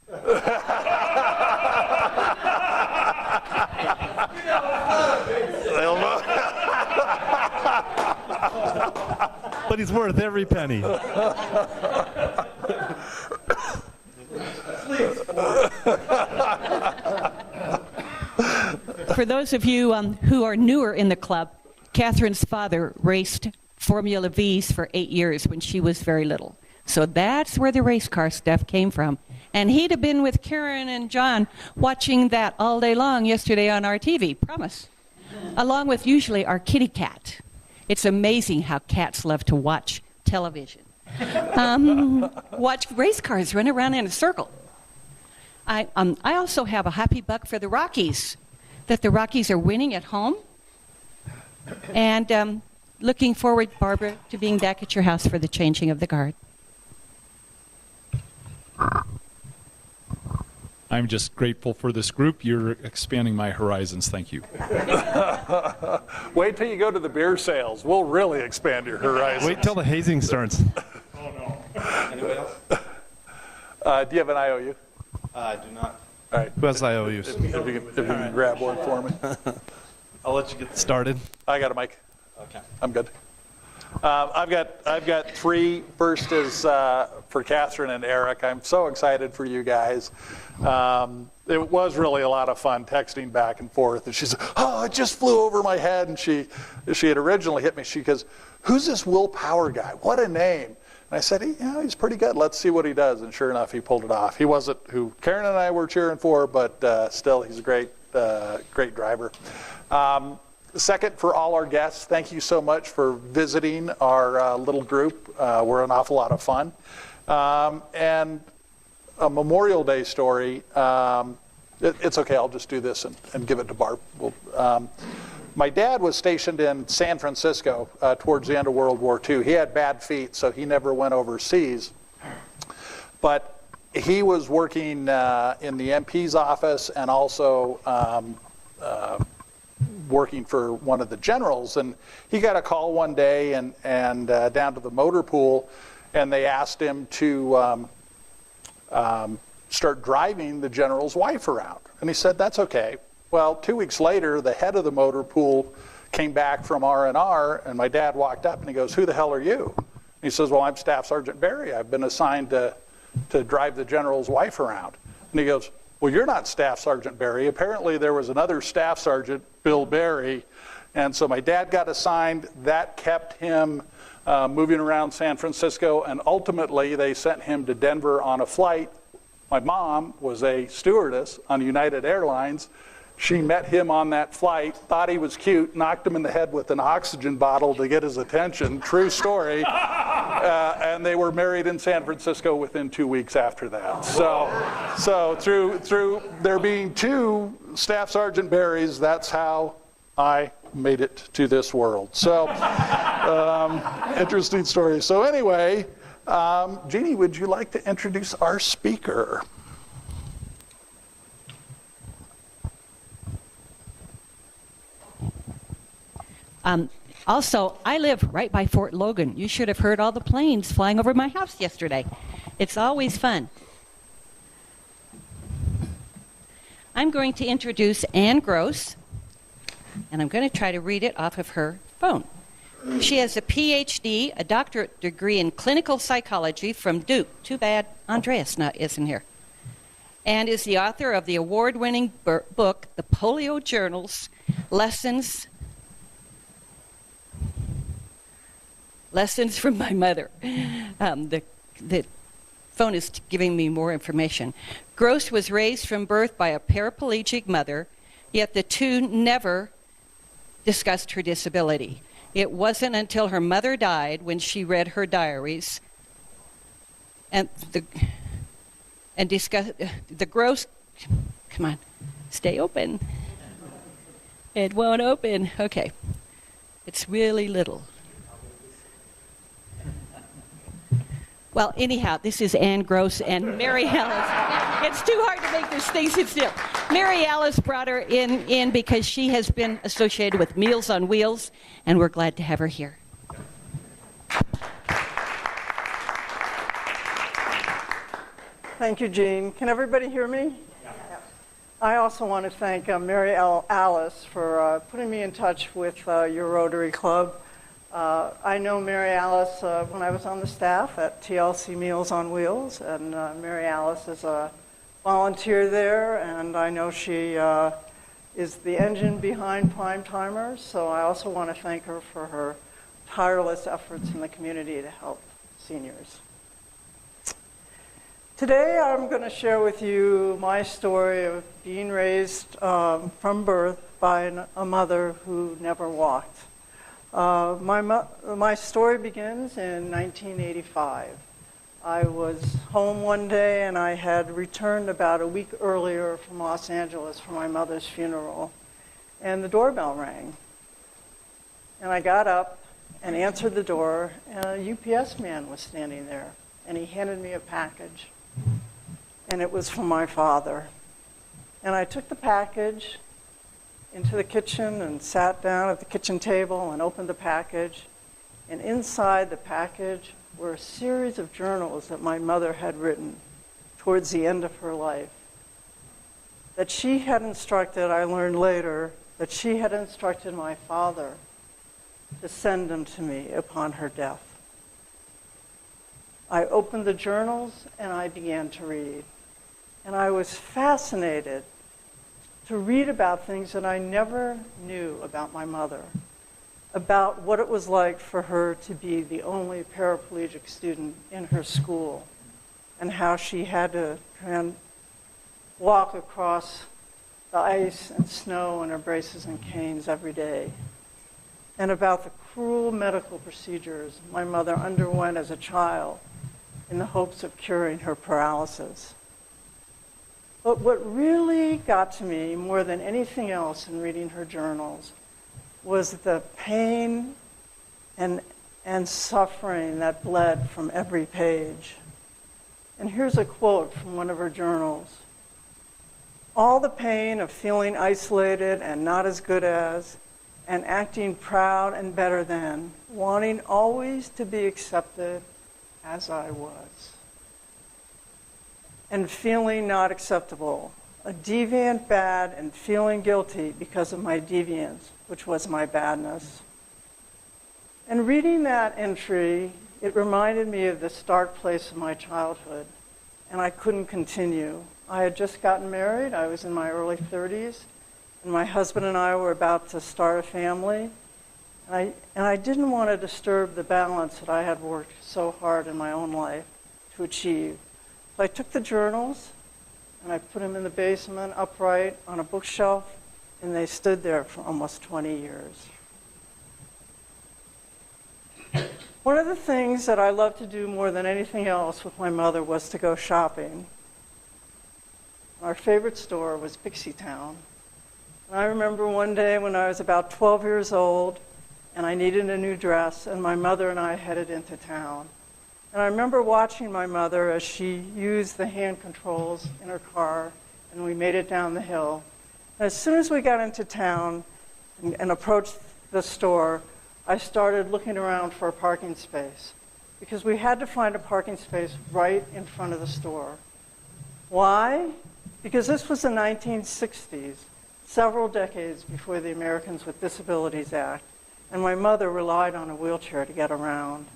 S20: But he's worth every penny.
S6: For those of you who are newer in the club, Catherine's father raced Formula Vs for 8 years when she was very little. So that's where the race car stuff came from. And he'd have been with Karen and John watching that all day long yesterday on our TV, promise. Along with usually our kitty cat. It's amazing how cats love to watch television. Watch race cars run around in a circle. I also have a happy buck for the Rockies, that the Rockies are winning at home. And looking forward, Barbara, to being back at your house for the changing of the guard.
S7: I'm just grateful for this group. You're expanding my horizons. Thank you.
S1: Wait till you go to the beer sales. We'll really expand your horizons.
S20: Wait till the hazing starts.
S1: Oh, no. Anybody else? Do you have an IOU?
S20: I do not.
S1: All right.
S20: Who has IOUs?
S1: If you can grab one for me.
S20: I'll let you get started.
S1: I got a mic.
S20: Okay.
S1: I'm good. I've got 3. First is for Catherine and Eric. I'm so excited for you guys. It was really a lot of fun texting back and forth. And she's like, oh, it just flew over my head. And she had originally hit me. She goes, who's this Will Power guy? What a name. And I said, he's pretty good. Let's see what he does. And sure enough, he pulled it off. He wasn't who Karen and I were cheering for, but still, he's a great driver. Second, for all our guests, thank you so much for visiting our little group. We're an awful lot of fun. And a Memorial Day story. It's okay, I'll just do this and give it to Barb. My dad was stationed in San Francisco towards the end of World War II. He had bad feet, so he never went overseas. But he was working in the MP's office and also working for one of the generals. And he got a call one day and down to the motor pool, and they asked him to start driving the general's wife around. And he said, that's okay. Well, 2 weeks later, the head of the motor pool came back from R&R, and my dad walked up and he goes, who the hell are you? And he says, well, I'm Staff Sergeant Barry. I've been assigned to drive the general's wife around. And he goes, well, you're not Staff Sergeant Barry. Apparently there was another Staff Sergeant, Bill Barry. And so my dad got assigned. That kept him moving around San Francisco, and ultimately they sent him to Denver on a flight. My mom was a stewardess on United Airlines. She met him on that flight, thought he was cute, knocked him in the head with an oxygen bottle to get his attention. True story. And they were married in San Francisco within 2 weeks after that. So through there being 2 Staff Sergeant Barrys, that's how I made it to this world. So interesting story. So anyway, Jeannie, would you like to introduce our speaker?
S6: Also, I live right by Fort Logan. You should have heard all the planes flying over my house yesterday. It's always fun. I'm going to introduce Ann Gross, and I'm going to try to read it off of her phone. She has a PhD, a doctorate degree in clinical psychology from Duke. Too bad Andreas isn't here. And is the author of the award-winning book, The Polio Journals, Lessons from My Mother. The phone is giving me more information. Gross was raised from birth by a paraplegic mother, yet the two never discussed her disability. It wasn't until her mother died when she read her diaries and discussed the Gross. Come on, stay open. It won't open. Okay, it's really little. Well, anyhow, this is Ann Gross and Mary Alice. It's too hard to make this thing sit still. Mary Alice brought her in because she has been associated with Meals on Wheels, and we're glad to have her here.
S3: Thank you, Jean. Can everybody hear me? Yeah. I also want to thank Mary Alice for putting me in touch with your Rotary Club. I know Mary Alice when I was on the staff at TLC Meals on Wheels, and Mary Alice is a volunteer there, and I know she is the engine behind Prime Timers, so I also want to thank her for her tireless efforts in the community to help seniors. Today I'm going to share with you my story of being raised from birth by a mother who never walked. My story begins in 1985. I was home one day and I had returned about a week earlier from Los Angeles for my mother's funeral, and the doorbell rang. And I got up and answered the door, and a UPS man was standing there, and he handed me a package. And it was from my father. And I took the package into the kitchen and sat down at the kitchen table and opened the package. And inside the package were a series of journals that my mother had written towards the end of her life. That she had instructed, I learned later, that she had instructed my father to send them to me upon her death. I opened the journals and I began to read. And I was fascinated to read about things that I never knew about my mother, about what it was like for her to be the only paraplegic student in her school, and how she had to walk across the ice and snow in her braces and canes every day, and about the cruel medical procedures my mother underwent as a child in the hopes of curing her paralysis. But what really got to me more than anything else in reading her journals was the pain and suffering that bled from every page. And here's a quote from one of her journals. "All the pain of feeling isolated and not as good as, and acting proud and better than, wanting always to be accepted as I was, and feeling not acceptable, a deviant bad and feeling guilty because of my deviance, which was my badness." And reading that entry, it reminded me of the start place of my childhood, and I couldn't continue. I had just gotten married, I was in my early 30s, and my husband and I were about to start a family, and I didn't want to disturb the balance that I had worked so hard in my own life to achieve. So I took the journals and I put them in the basement upright on a bookshelf, and they stood there for almost 20 years. One of the things that I loved to do more than anything else with my mother was to go shopping. Our favorite store was Pixie Town. And I remember one day when I was about 12 years old and I needed a new dress, and my mother and I headed into town. And I remember watching my mother as she used the hand controls in her car, and we made it down the hill. And as soon as we got into town and approached the store, I started looking around for a parking space, because we had to find a parking space right in front of the store. Why? Because this was the 1960s, several decades before the Americans with Disabilities Act, and my mother relied on a wheelchair to get around.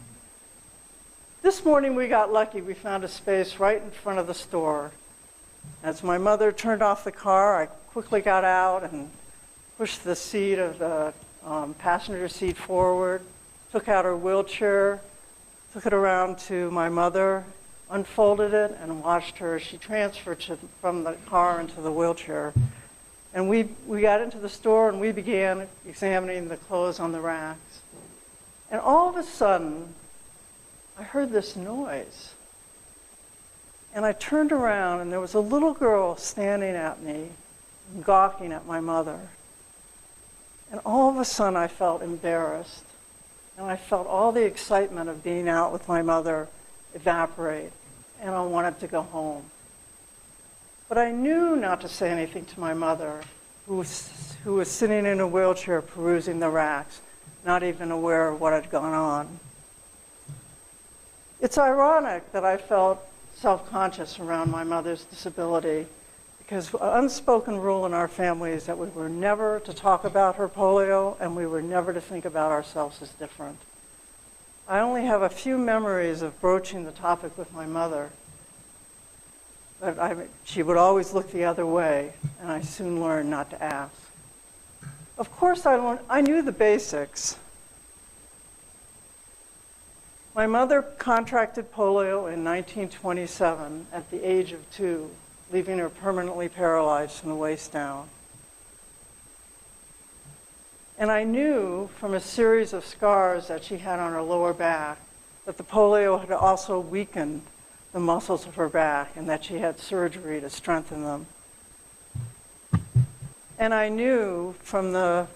S3: This morning we got lucky. We found a space right in front of the store. As my mother turned off the car, I quickly got out and pushed the seat of the passenger seat forward, took out her wheelchair, took it around to my mother, unfolded it, and watched her as she transferred from the car into the wheelchair. And we got into the store and we began examining the clothes on the racks. And all of a sudden, I heard this noise. And I turned around and there was a little girl standing at me, gawking at my mother. And all of a sudden I felt embarrassed. And I felt all the excitement of being out with my mother evaporate, and I wanted to go home. But I knew not to say anything to my mother, who was sitting in a wheelchair perusing the racks, not even aware of what had gone on. It's ironic that I felt self-conscious around my mother's disability, because an unspoken rule in our family is that we were never to talk about her polio, and we were never to think about ourselves as different. I only have a few memories of broaching the topic with my mother, but she would always look the other way, and I soon learned not to ask. Of course, I knew the basics. My mother contracted polio in 1927 at the age of 2, leaving her permanently paralyzed from the waist down. And I knew from a series of scars that she had on her lower back that the polio had also weakened the muscles of her back and that she had surgery to strengthen them. And I knew from the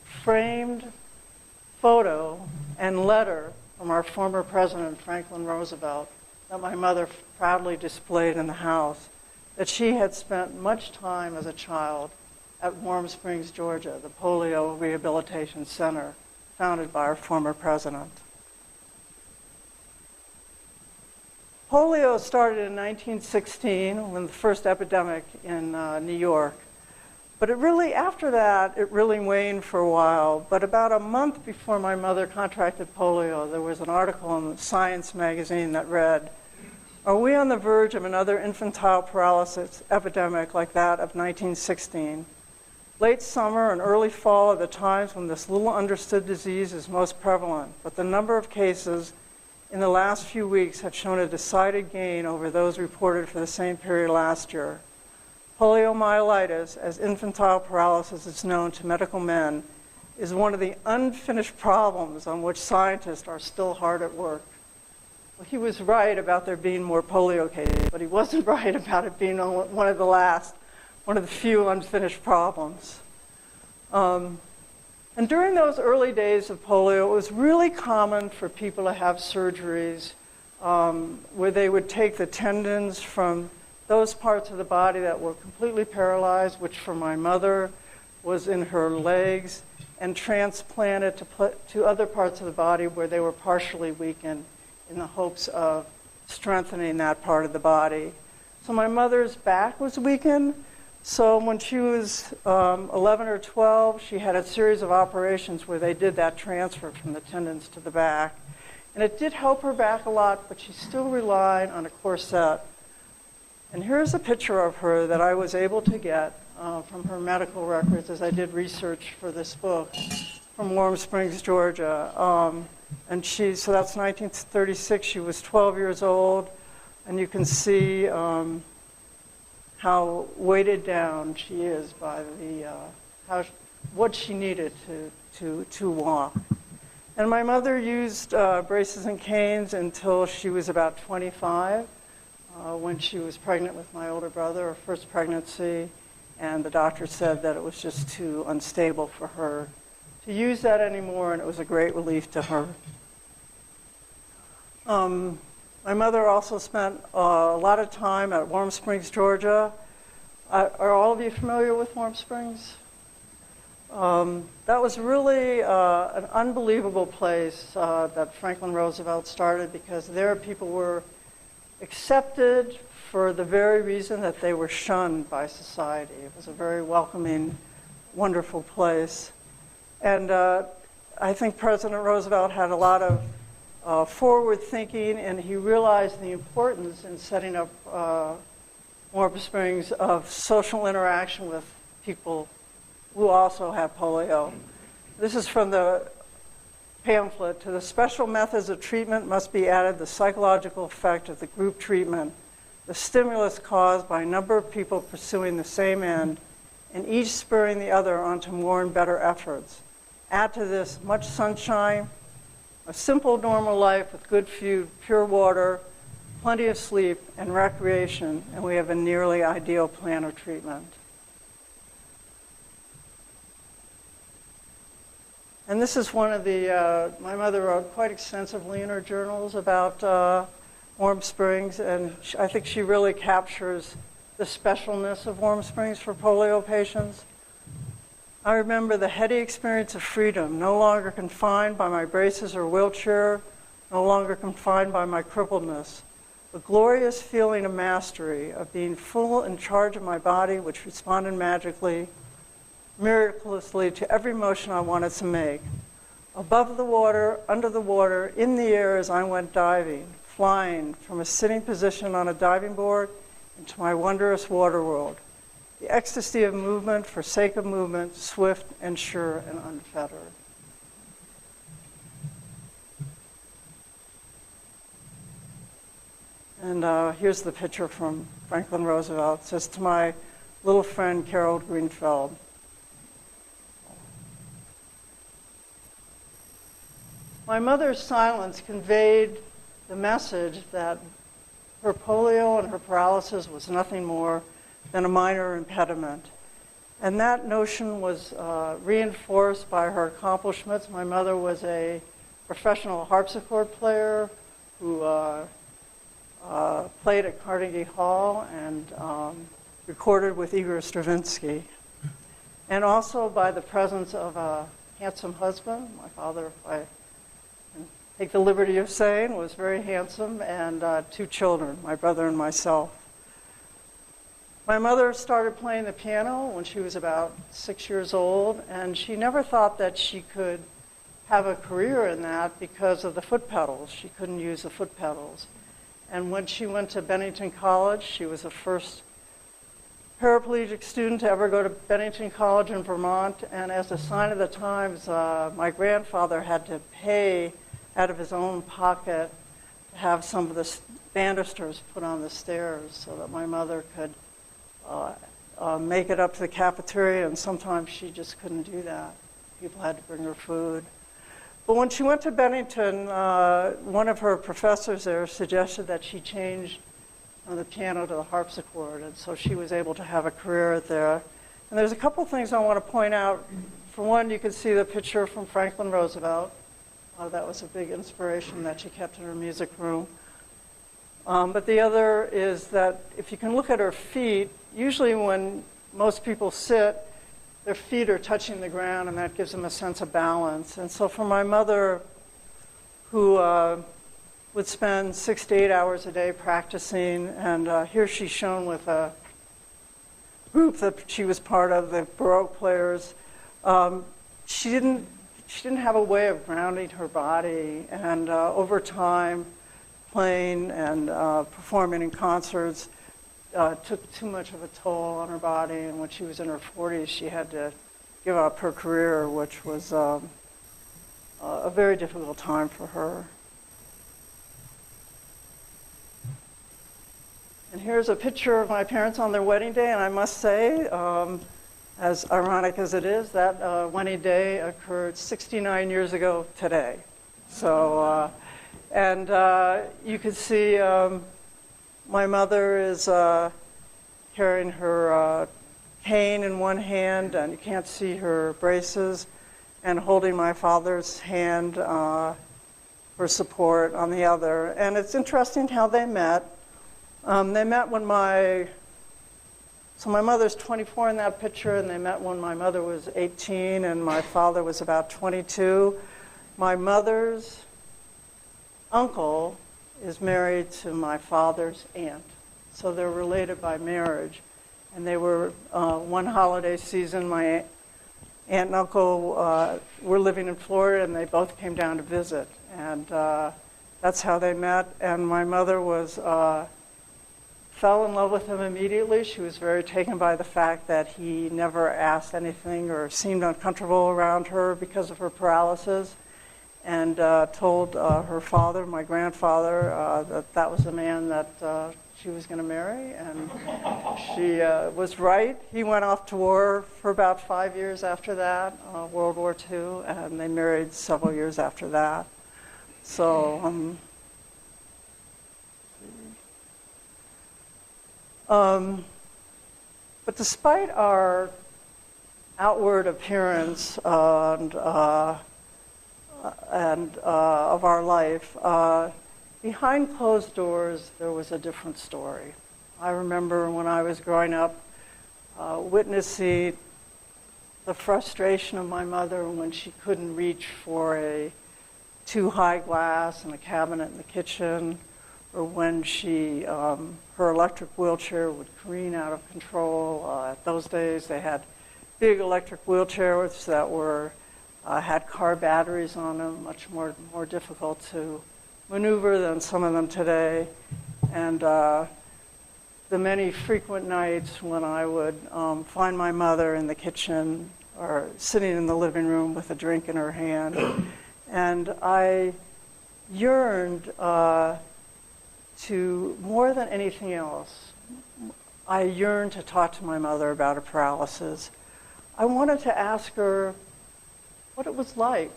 S3: framed photo and letter from our former president, Franklin Roosevelt, that my mother proudly displayed in the house, that she had spent much time as a child at Warm Springs, Georgia, the Polio Rehabilitation Center, founded by our former president. Polio started in 1916 when the first epidemic in New York. But after that, it really waned for a while. But about a month before my mother contracted polio, there was an article in Science magazine that read, "Are we on the verge of another infantile paralysis epidemic like that of 1916? Late summer and early fall are the times when this little understood disease is most prevalent, but the number of cases in the last few weeks have shown a decided gain over those reported for the same period last year. Poliomyelitis, as infantile paralysis is known to medical men, is one of the unfinished problems on which scientists are still hard at work." Well, he was right about there being more polio cases, but he wasn't right about it being one of the few unfinished problems. And during those early days of polio, it was really common for people to have surgeries where they would take the tendons from those parts of the body that were completely paralyzed, which for my mother was in her legs, and transplant it to other parts of the body where they were partially weakened in the hopes of strengthening that part of the body. So my mother's back was weakened. So when she was 11 or 12, she had a series of operations where they did that transfer from the tendons to the back. And it did help her back a lot, but she still relied on a corset. And here's a picture of her that I was able to get from her medical records as I did research for this book from Warm Springs, Georgia. So that's 1936. She was 12 years old. And you can see how weighted down she is by what she needed to walk. And my mother used braces and canes until she was about 25. When she was pregnant with my older brother, her first pregnancy, and the doctor said that it was just too unstable for her to use that anymore, and it was a great relief to her. My mother also spent a lot of time at Warm Springs, Georgia. Are all of you familiar with Warm Springs? That was really an unbelievable place that Franklin Roosevelt started, because there people were accepted for the very reason that they were shunned by society. It was a very welcoming, wonderful place. And I think President Roosevelt had a lot of forward thinking, and he realized the importance in setting up Warm Springs of social interaction with people who also have polio. This is from the pamphlet. To the special methods of treatment must be added the psychological effect of the group treatment, the stimulus caused by a number of people pursuing the same end, and each spurring the other on to more and better efforts. Add to this much sunshine, a simple normal life with good food, pure water, plenty of sleep, and recreation, and we have a nearly ideal plan of treatment. And this is one of the, my mother wrote quite extensively in her journals about Warm Springs, and I think she really captures the specialness of Warm Springs for polio patients. I remember the heady experience of freedom, no longer confined by my braces or wheelchair, no longer confined by my crippledness. The glorious feeling of mastery, of being full in charge of my body, which responded magically, miraculously to every motion I wanted to make. Above the water, under the water, in the air as I went diving, flying from a sitting position on a diving board into my wondrous water world. The ecstasy of movement for sake of movement, swift and sure and unfettered. And here's the picture from Franklin Roosevelt. It says, "To my little friend, Carol Greenfeld." My mother's silence conveyed the message that her polio and her paralysis was nothing more than a minor impediment. And that notion was reinforced by her accomplishments. My mother was a professional harpsichord player who played at Carnegie Hall and recorded with Igor Stravinsky. And also by the presence of a handsome husband. My father, if I can take the liberty of saying, was very handsome, and 2 children, my brother and myself. My mother started playing the piano when she was about 6 years old, and she never thought that she could have a career in that because of the foot pedals. She couldn't use the foot pedals. And when she went to Bennington College, she was the first paraplegic student to ever go to Bennington College in Vermont, and as a sign of the times, my grandfather had to pay out of his own pocket to have some of the banisters put on the stairs so that my mother could make it up to the cafeteria, and sometimes she just couldn't do that. People had to bring her food. But when she went to Bennington, one of her professors there suggested that she change the piano to the harpsichord, and so she was able to have a career there. And there's a couple things I want to point out. For one, you can see the picture from Franklin Roosevelt. That was a big inspiration that she kept in her music room. But the other is that if you can look at her feet, usually when most people sit, their feet are touching the ground, and that gives them a sense of balance. And so for my mother, who would spend 6 to 8 hours a day practicing, and here she's shown with a group that she was part of, the Baroque players, she didn't have a way of grounding her body, and over time, playing and performing in concerts took too much of a toll on her body, and when she was in her 40s, she had to give up her career, which was a very difficult time for her. And here's a picture of my parents on their wedding day, and I must say, as ironic as it is, that wedding day occurred 69 years ago today. So, and you can see my mother is carrying her cane in one hand, and you can't see her braces, and holding my father's hand for support on the other. And it's interesting how they met. They met when my mother's 24 in that picture, and they met when my mother was 18 and my father was about 22. My mother's uncle is married to my father's aunt, so they're related by marriage. And they were, one holiday season, my aunt and uncle were living in Florida, and they both came down to visit. And that's how they met. And my mother fell in love with him immediately. She was very taken by the fact that he never asked anything or seemed uncomfortable around her because of her paralysis, and told her father, my grandfather, that that was the man that she was going to marry, and she was right. He went off to war for about 5 years after that, World War II, and they married several years after that. So, but despite our outward appearance and of our life, behind closed doors, there was a different story. I remember when I was growing up, witnessing the frustration of my mother when she couldn't reach for a too high glass in a cabinet in the kitchen, or when her electric wheelchair would careen out of control. At those days, they had big electric wheelchairs that had car batteries on them, much more difficult to maneuver than some of them today. And the many frequent nights when I would find my mother in the kitchen or sitting in the living room with a drink in her hand. And I yearned to, more than anything else, I yearned to talk to my mother about her paralysis. I wanted to ask her what it was like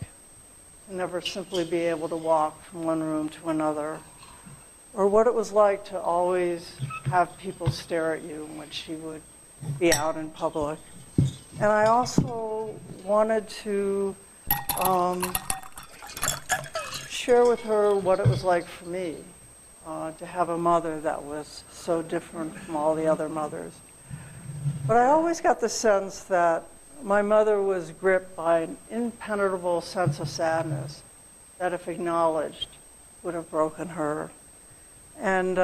S3: to never simply be able to walk from one room to another, or what it was like to always have people stare at you when she would be out in public. And I also wanted to share with her what it was like for me to have a mother that was so different from all the other mothers. But I always got the sense that my mother was gripped by an impenetrable sense of sadness that, if acknowledged, would have broken her. And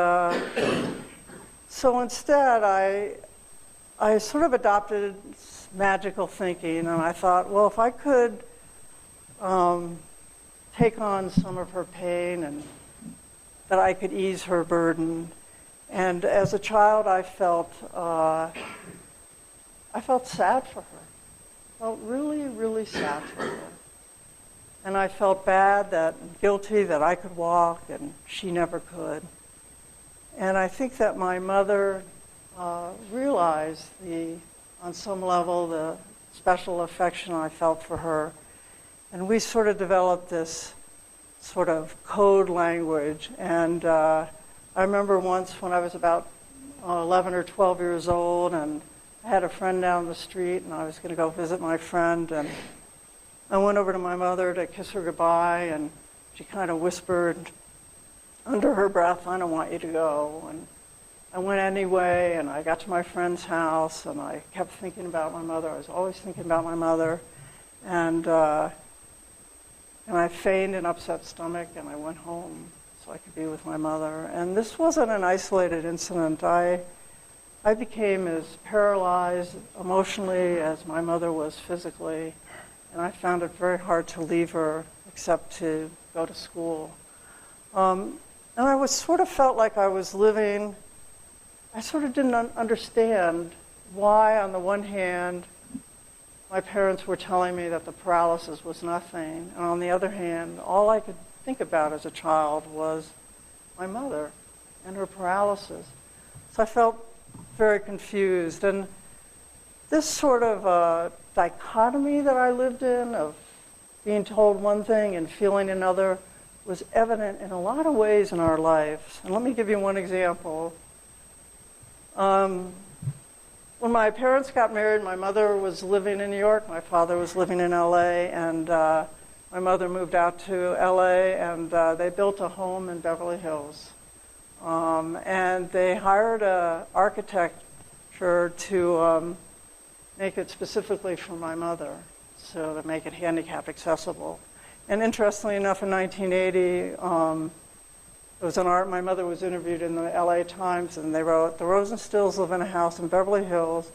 S3: so instead, I sort of adopted magical thinking, and I thought, well, if I could take on some of her pain and that I could ease her burden. And as a child, I felt sad for her. I felt really, really sad for her. And I felt guilty that I could walk and she never could. And I think that my mother realized on some level, the special affection I felt for her. And we sort of developed this sort of code language. And I remember once when I was about 11 or 12 years old, and I had a friend down the street, and I was going to go visit my friend, and I went over to my mother to kiss her goodbye, and she kind of whispered under her breath, "I don't want you to go." And I went anyway, and I got to my friend's house, and I kept thinking about my mother. I was always thinking about my mother. And I feigned an upset stomach, and I went home so I could be with my mother. And this wasn't an isolated incident. I became as paralyzed emotionally as my mother was physically, and I found it very hard to leave her except to go to school. And I sort of felt like I was living, I sort of didn't understand why, on the one hand, my parents were telling me that the paralysis was nothing, and on the other hand, all I could think about as a child was my mother and her paralysis. So I felt very confused. And this sort of dichotomy that I lived in, of being told one thing and feeling another, was evident in a lot of ways in our lives. And let me give you one example. When my parents got married, my mother was living in New York, my father was living in LA, and my mother moved out to LA, and they built a home in Beverly Hills. And they hired an architecture to make it specifically for my mother, so to make it handicap accessible. And interestingly enough, in 1980, my mother was interviewed in the LA Times, and they wrote, "The Rosenstills live in a house in Beverly Hills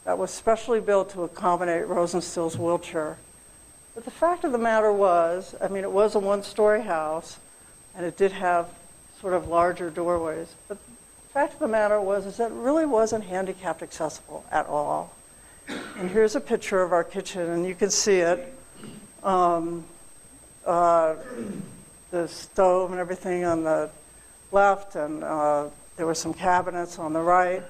S3: that was specially built to accommodate Rosenstill's wheelchair." But the fact of the matter was, it was a one-story house, and it did have sort of larger doorways. But the fact of the matter is that it really wasn't handicapped accessible at all. And here's a picture of our kitchen, and you can see it. The stove and everything on the left, and there were some cabinets on the right,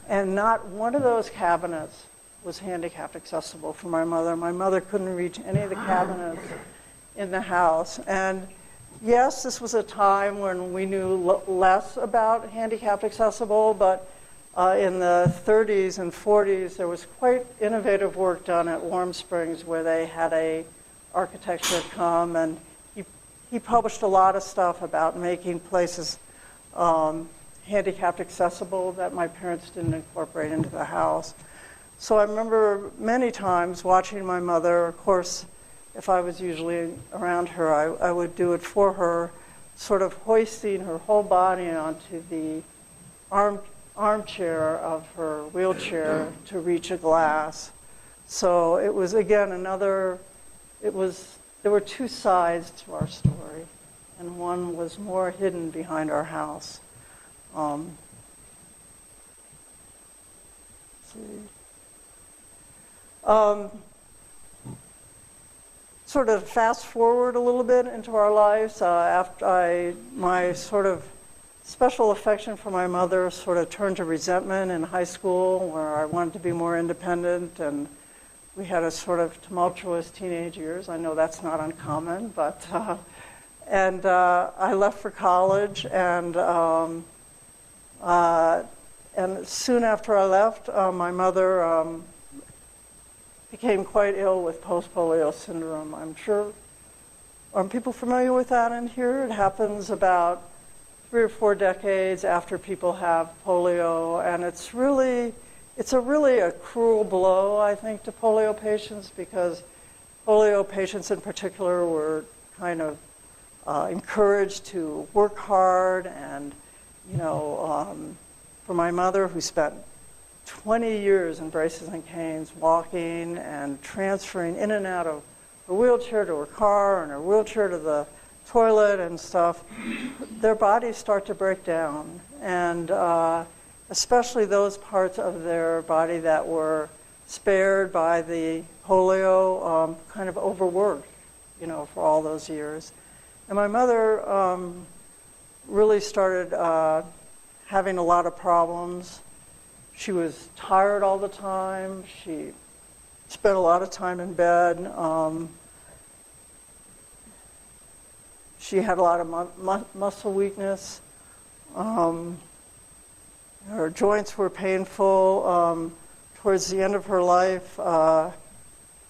S3: and not one of those cabinets was handicap accessible for my mother. My mother couldn't reach any of the cabinets in the house. And yes, this was a time when we knew less about handicap accessible, but in the 30s and 40s, there was quite innovative work done at Warm Springs, where they had a architecture come, and he he published a lot of stuff about making places handicapped accessible that my parents didn't incorporate into the house. So I remember many times watching my mother. Of course, if I was usually around her, I would do it for her, sort of hoisting her whole body onto the armchair of her wheelchair to reach a glass. So it was, again, there were two sides to our story, and one was more hidden behind our house. Let's see. Sort of fast forward a little bit into our lives. After my sort of special affection for my mother sort of turned to resentment in high school, where I wanted to be more independent, and we had a sort of tumultuous teenage years. I know that's not uncommon, but and I left for college, and soon after I left, my mother became quite ill with post-polio syndrome. I'm sure, are people familiar with that in here? It happens about 3 or 4 decades after people have polio, and it's really a cruel blow, I think, to polio patients, because polio patients in particular were kind of encouraged to work hard, and for my mother, who spent 20 years in braces and canes, walking and transferring in and out of her wheelchair to her car and her wheelchair to the toilet and stuff, their bodies start to break down. And especially those parts of their body that were spared by the polio, kind of overworked, for all those years. And my mother really started having a lot of problems. She was tired all the time. She spent a lot of time in bed. She had a lot of muscle weakness. Her joints were painful. Towards the end of her life,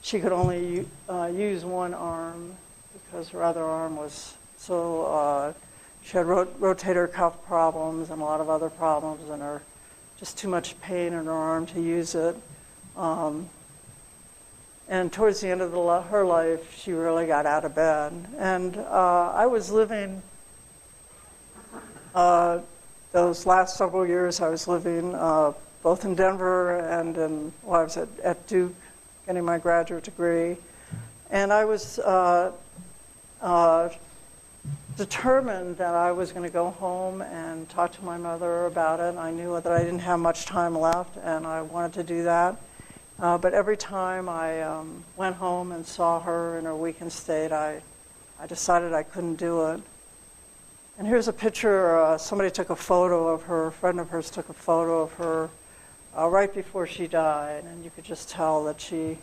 S3: she could only use one arm because her other arm was so, she had rotator cuff problems and a lot of other problems, and just too much pain in her arm to use it. And towards the end of her life, she really got out of bed. And I was living, those last several years, I was living both in Denver and I was at Duke getting my graduate degree. And I was determined that I was going to go home and talk to my mother about it. I knew that I didn't have much time left, and I wanted to do that. But every time I went home and saw her in her weakened state, I decided I couldn't do it. And here's a picture. Somebody took a photo of her. A friend of hers took a photo of her right before she died, and you could just tell that she,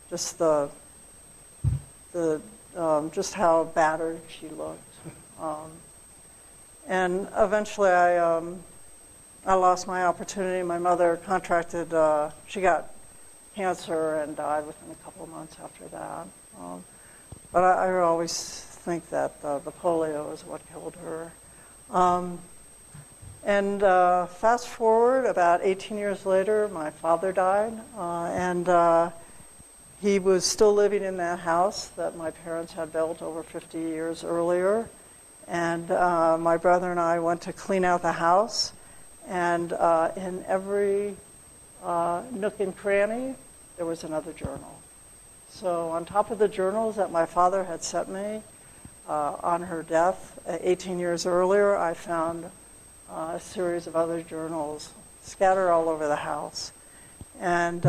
S3: just just how battered she looked. And eventually I lost my opportunity. My mother contracted, she got cancer and died within a couple of months after that. But I always think that the polio is what killed her. And fast forward about 18 years later, my father died, and he was still living in that house that my parents had built over 50 years earlier. And my brother and I went to clean out the house, and in every nook and cranny, there was another journal. So on top of the journals that my father had sent me on her death 18 years earlier, I found a series of other journals scattered all over the house. And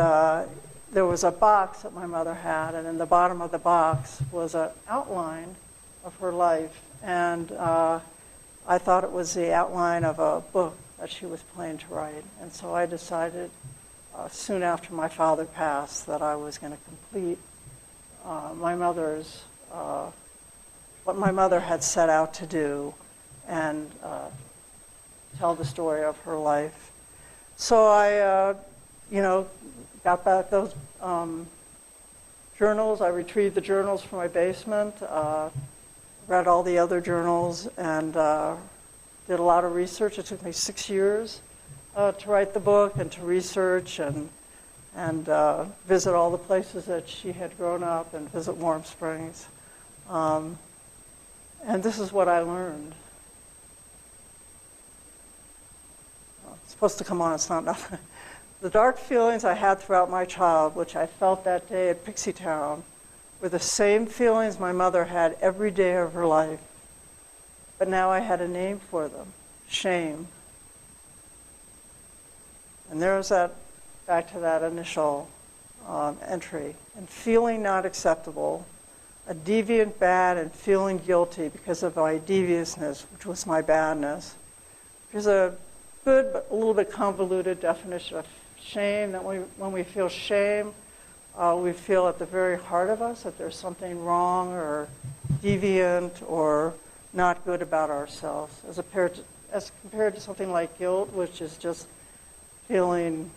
S3: there was a box that my mother had, and in the bottom of the box was an outline of her life. And I thought it was the outline of a book that she was planning to write. And so I decided soon after my father passed that I was going to complete my mother's, what my mother had set out to do, and tell the story of her life. So I, got back those journals. I retrieved the journals from my basement. read all the other journals and did a lot of research. It took me 6 years to write the book and to research and visit all the places that she had grown up and visit Warm Springs. And this is what I learned. It's supposed to come on, it's not nothing. The dark feelings I had throughout my childhood, which I felt that day at Pixie Town, were the same feelings my mother had every day of her life. But now I had a name for them, shame. And there's that, back to that initial entry. And feeling not acceptable, a deviant bad and feeling guilty because of my deviousness, which was my badness. There's a good but a little bit convoluted definition of shame, that when we feel shame, we feel at the very heart of us that there's something wrong or deviant or not good about ourselves, as compared to something like guilt, which is just feeling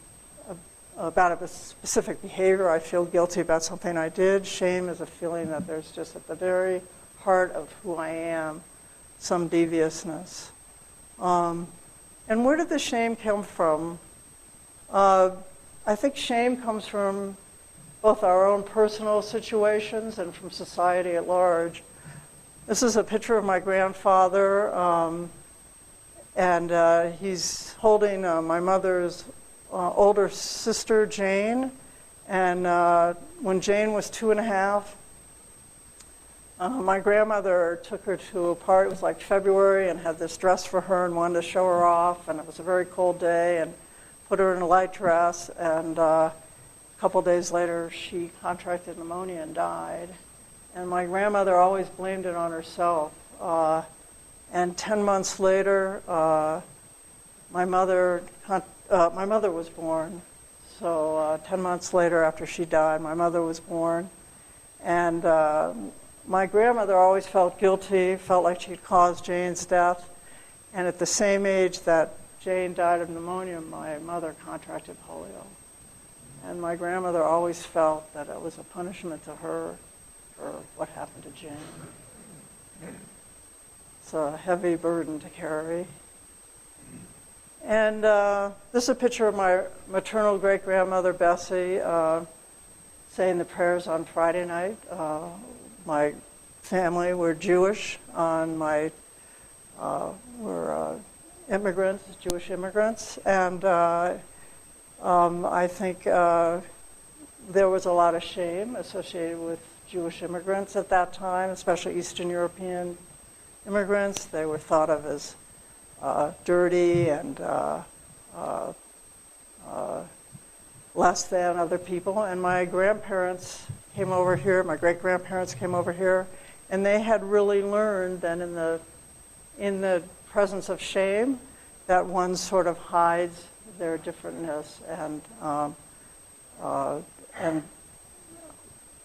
S3: about a specific behavior. I feel guilty about something I did. Shame is a feeling that there's just at the very heart of who I am, some deviousness. And where did the shame come from? I think shame comes from both our own personal situations and from society at large. This is a picture of my grandfather, and he's holding my mother's older sister, Jane. And when Jane was 2.5, my grandmother took her to a party. It was like February, and had this dress for her and wanted to show her off. And it was a very cold day, and put her in a light dress. And a couple days later, she contracted pneumonia and died. And my grandmother always blamed it on herself. And 10 months later, my mother was born. So 10 months later, after she died, my mother was born. And my grandmother always felt guilty, felt like she'd caused Jane's death. And at the same age that Jane died of pneumonia, my mother contracted polio. And my grandmother always felt that it was a punishment to her for what happened to Jane. It's a heavy burden to carry. And this is a picture of my maternal great-grandmother, Bessie, saying the prayers on Friday night. My family were Jewish. We're immigrants, Jewish immigrants. And I think there was a lot of shame associated with Jewish immigrants at that time, especially Eastern European immigrants. They were thought of as dirty and less than other people. And my grandparents came over here, my great-grandparents came over here, and they had really learned that in the presence of shame, that one sort of hides their differentness and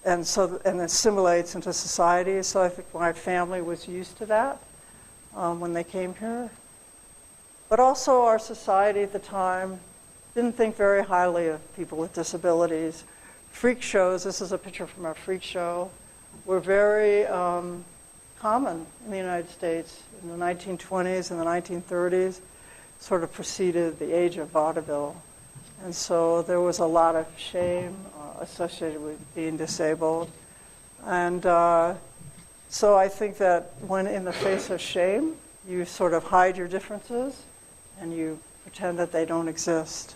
S3: assimilates into society. So I think my family was used to that when they came here. But also our society at the time didn't think very highly of people with disabilities. Freak shows, this is a picture from a freak show, were very common in the United States in the 1920s and the 1930s, sort of preceded the age of vaudeville. And so there was a lot of shame associated with being disabled. And so I think that when in the face of shame, you sort of hide your differences and you pretend that they don't exist.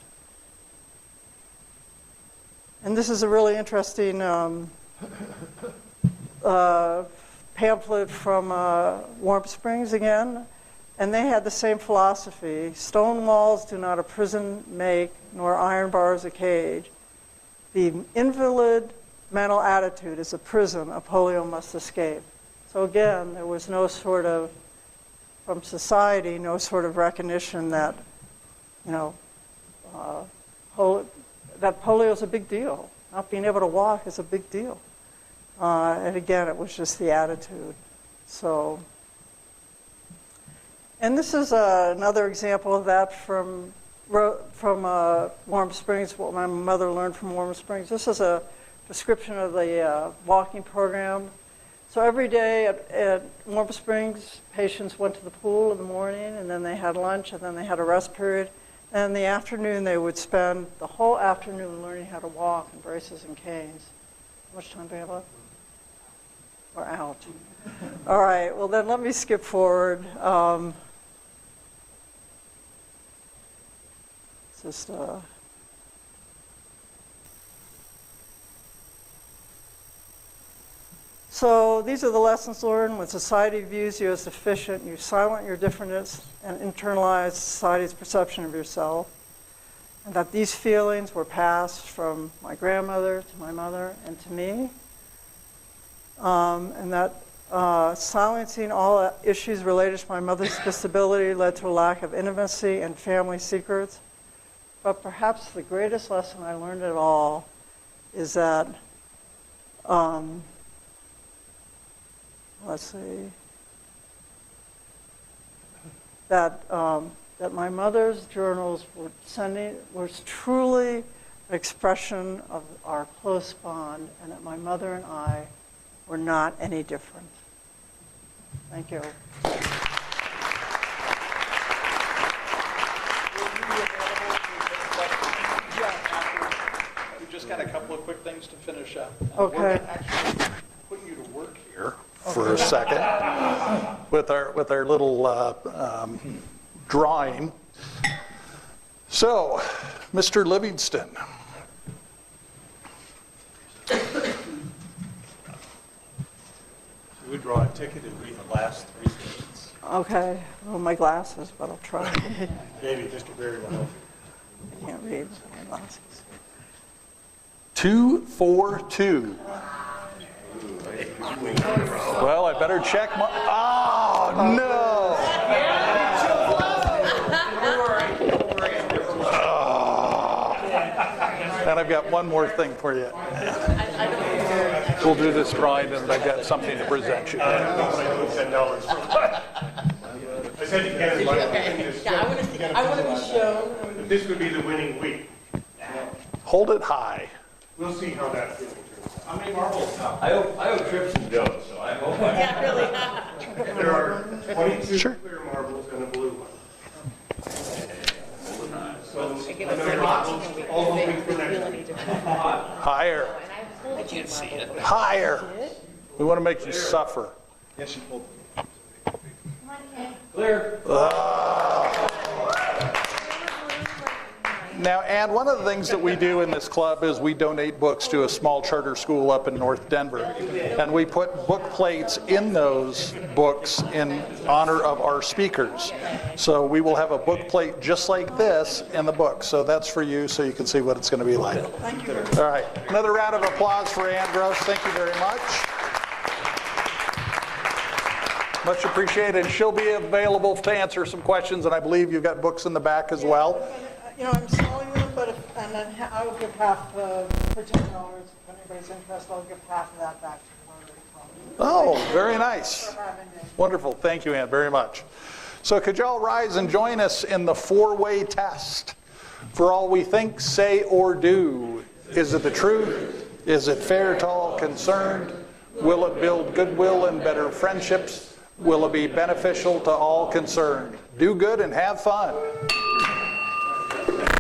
S3: And this is a really interesting pamphlet from Warm Springs again. And they had the same philosophy. Stone walls do not a prison make, nor iron bars a cage. The invalid mental attitude is a prison a polio must escape. So again, there was no sort of, from society, no sort of recognition that, that polio is a big deal. Not being able to walk is a big deal. And again, it was just the attitude. So, and this is another example of that from Warm Springs, what my mother learned from Warm Springs. This is a description of the walking program. So every day at Warm Springs, patients went to the pool in the morning, and then they had lunch, and then they had a rest period. And in the afternoon, they would spend the whole afternoon learning how to walk in braces and canes. How much time do we have left? We're out. All right, well then let me skip forward. So these are the lessons learned. When society views you as deficient, you silence your differentness and internalize society's perception of yourself. And that these feelings were passed from my grandmother to my mother and to me. And that silencing all issues related to my mother's disability led to a lack of intimacy and family secrets. But perhaps the greatest lesson I learned at all is that, that my mother's journals was truly an expression of our close bond, and that my mother and I were not any different. Thank you.
S1: We've just got a couple of quick things to finish up.
S3: Okay.
S1: We're actually putting you to work here for a second with our little drawing. So, Mr. Livingston.
S4: We draw a ticket and read the last 3 statements.
S3: Okay. Well, my glasses, but I'll try.
S4: Maybe Mr. Berry will help.
S3: I can't read my glasses.
S1: 242. Well, I better check my. Oh, no! Oh. And I've got one more thing for you. We'll do this drawing, and I've got something to present you.
S4: $10. I said you can't.
S8: I want to be shown.
S4: This would be the winning week.
S1: Hold it high.
S4: We'll see how that feels.
S8: How many marbles?
S4: I owe Trips and Joe, so I hope I.
S8: Yeah, really.
S4: There are 22 clear marbles and a blue one. So another marbles all the way for next week.
S1: Higher.
S8: I can't see it.
S1: Higher. We want to make you suffer.
S4: Yes, you pulled.
S1: Clear. Now, Ann, one of the things that we do in this club is we donate books to a small charter school up in North Denver. And we put book plates in those books in honor of our speakers. So we will have a book plate just like this in the book. So that's for you, so you can see what it's going to be like.
S3: Thank you.
S1: All right. Another round of applause for Ann Gross. Thank you very much. Much appreciated. She'll be available to answer some questions, and I believe you've got books in the back as well.
S3: You know, I'm selling them, but and then I will give half for $10. If anybody's interested, I'll give half of that back to the Rotary.
S1: Oh, very nice. Wonderful. Thank you, Ann, very much. So could you all rise and join us in the four-way test? For all we think, say, or do, is it the truth? Is it fair to all concerned? Will it build goodwill and better friendships? Will it be beneficial to all concerned? Do good and have fun.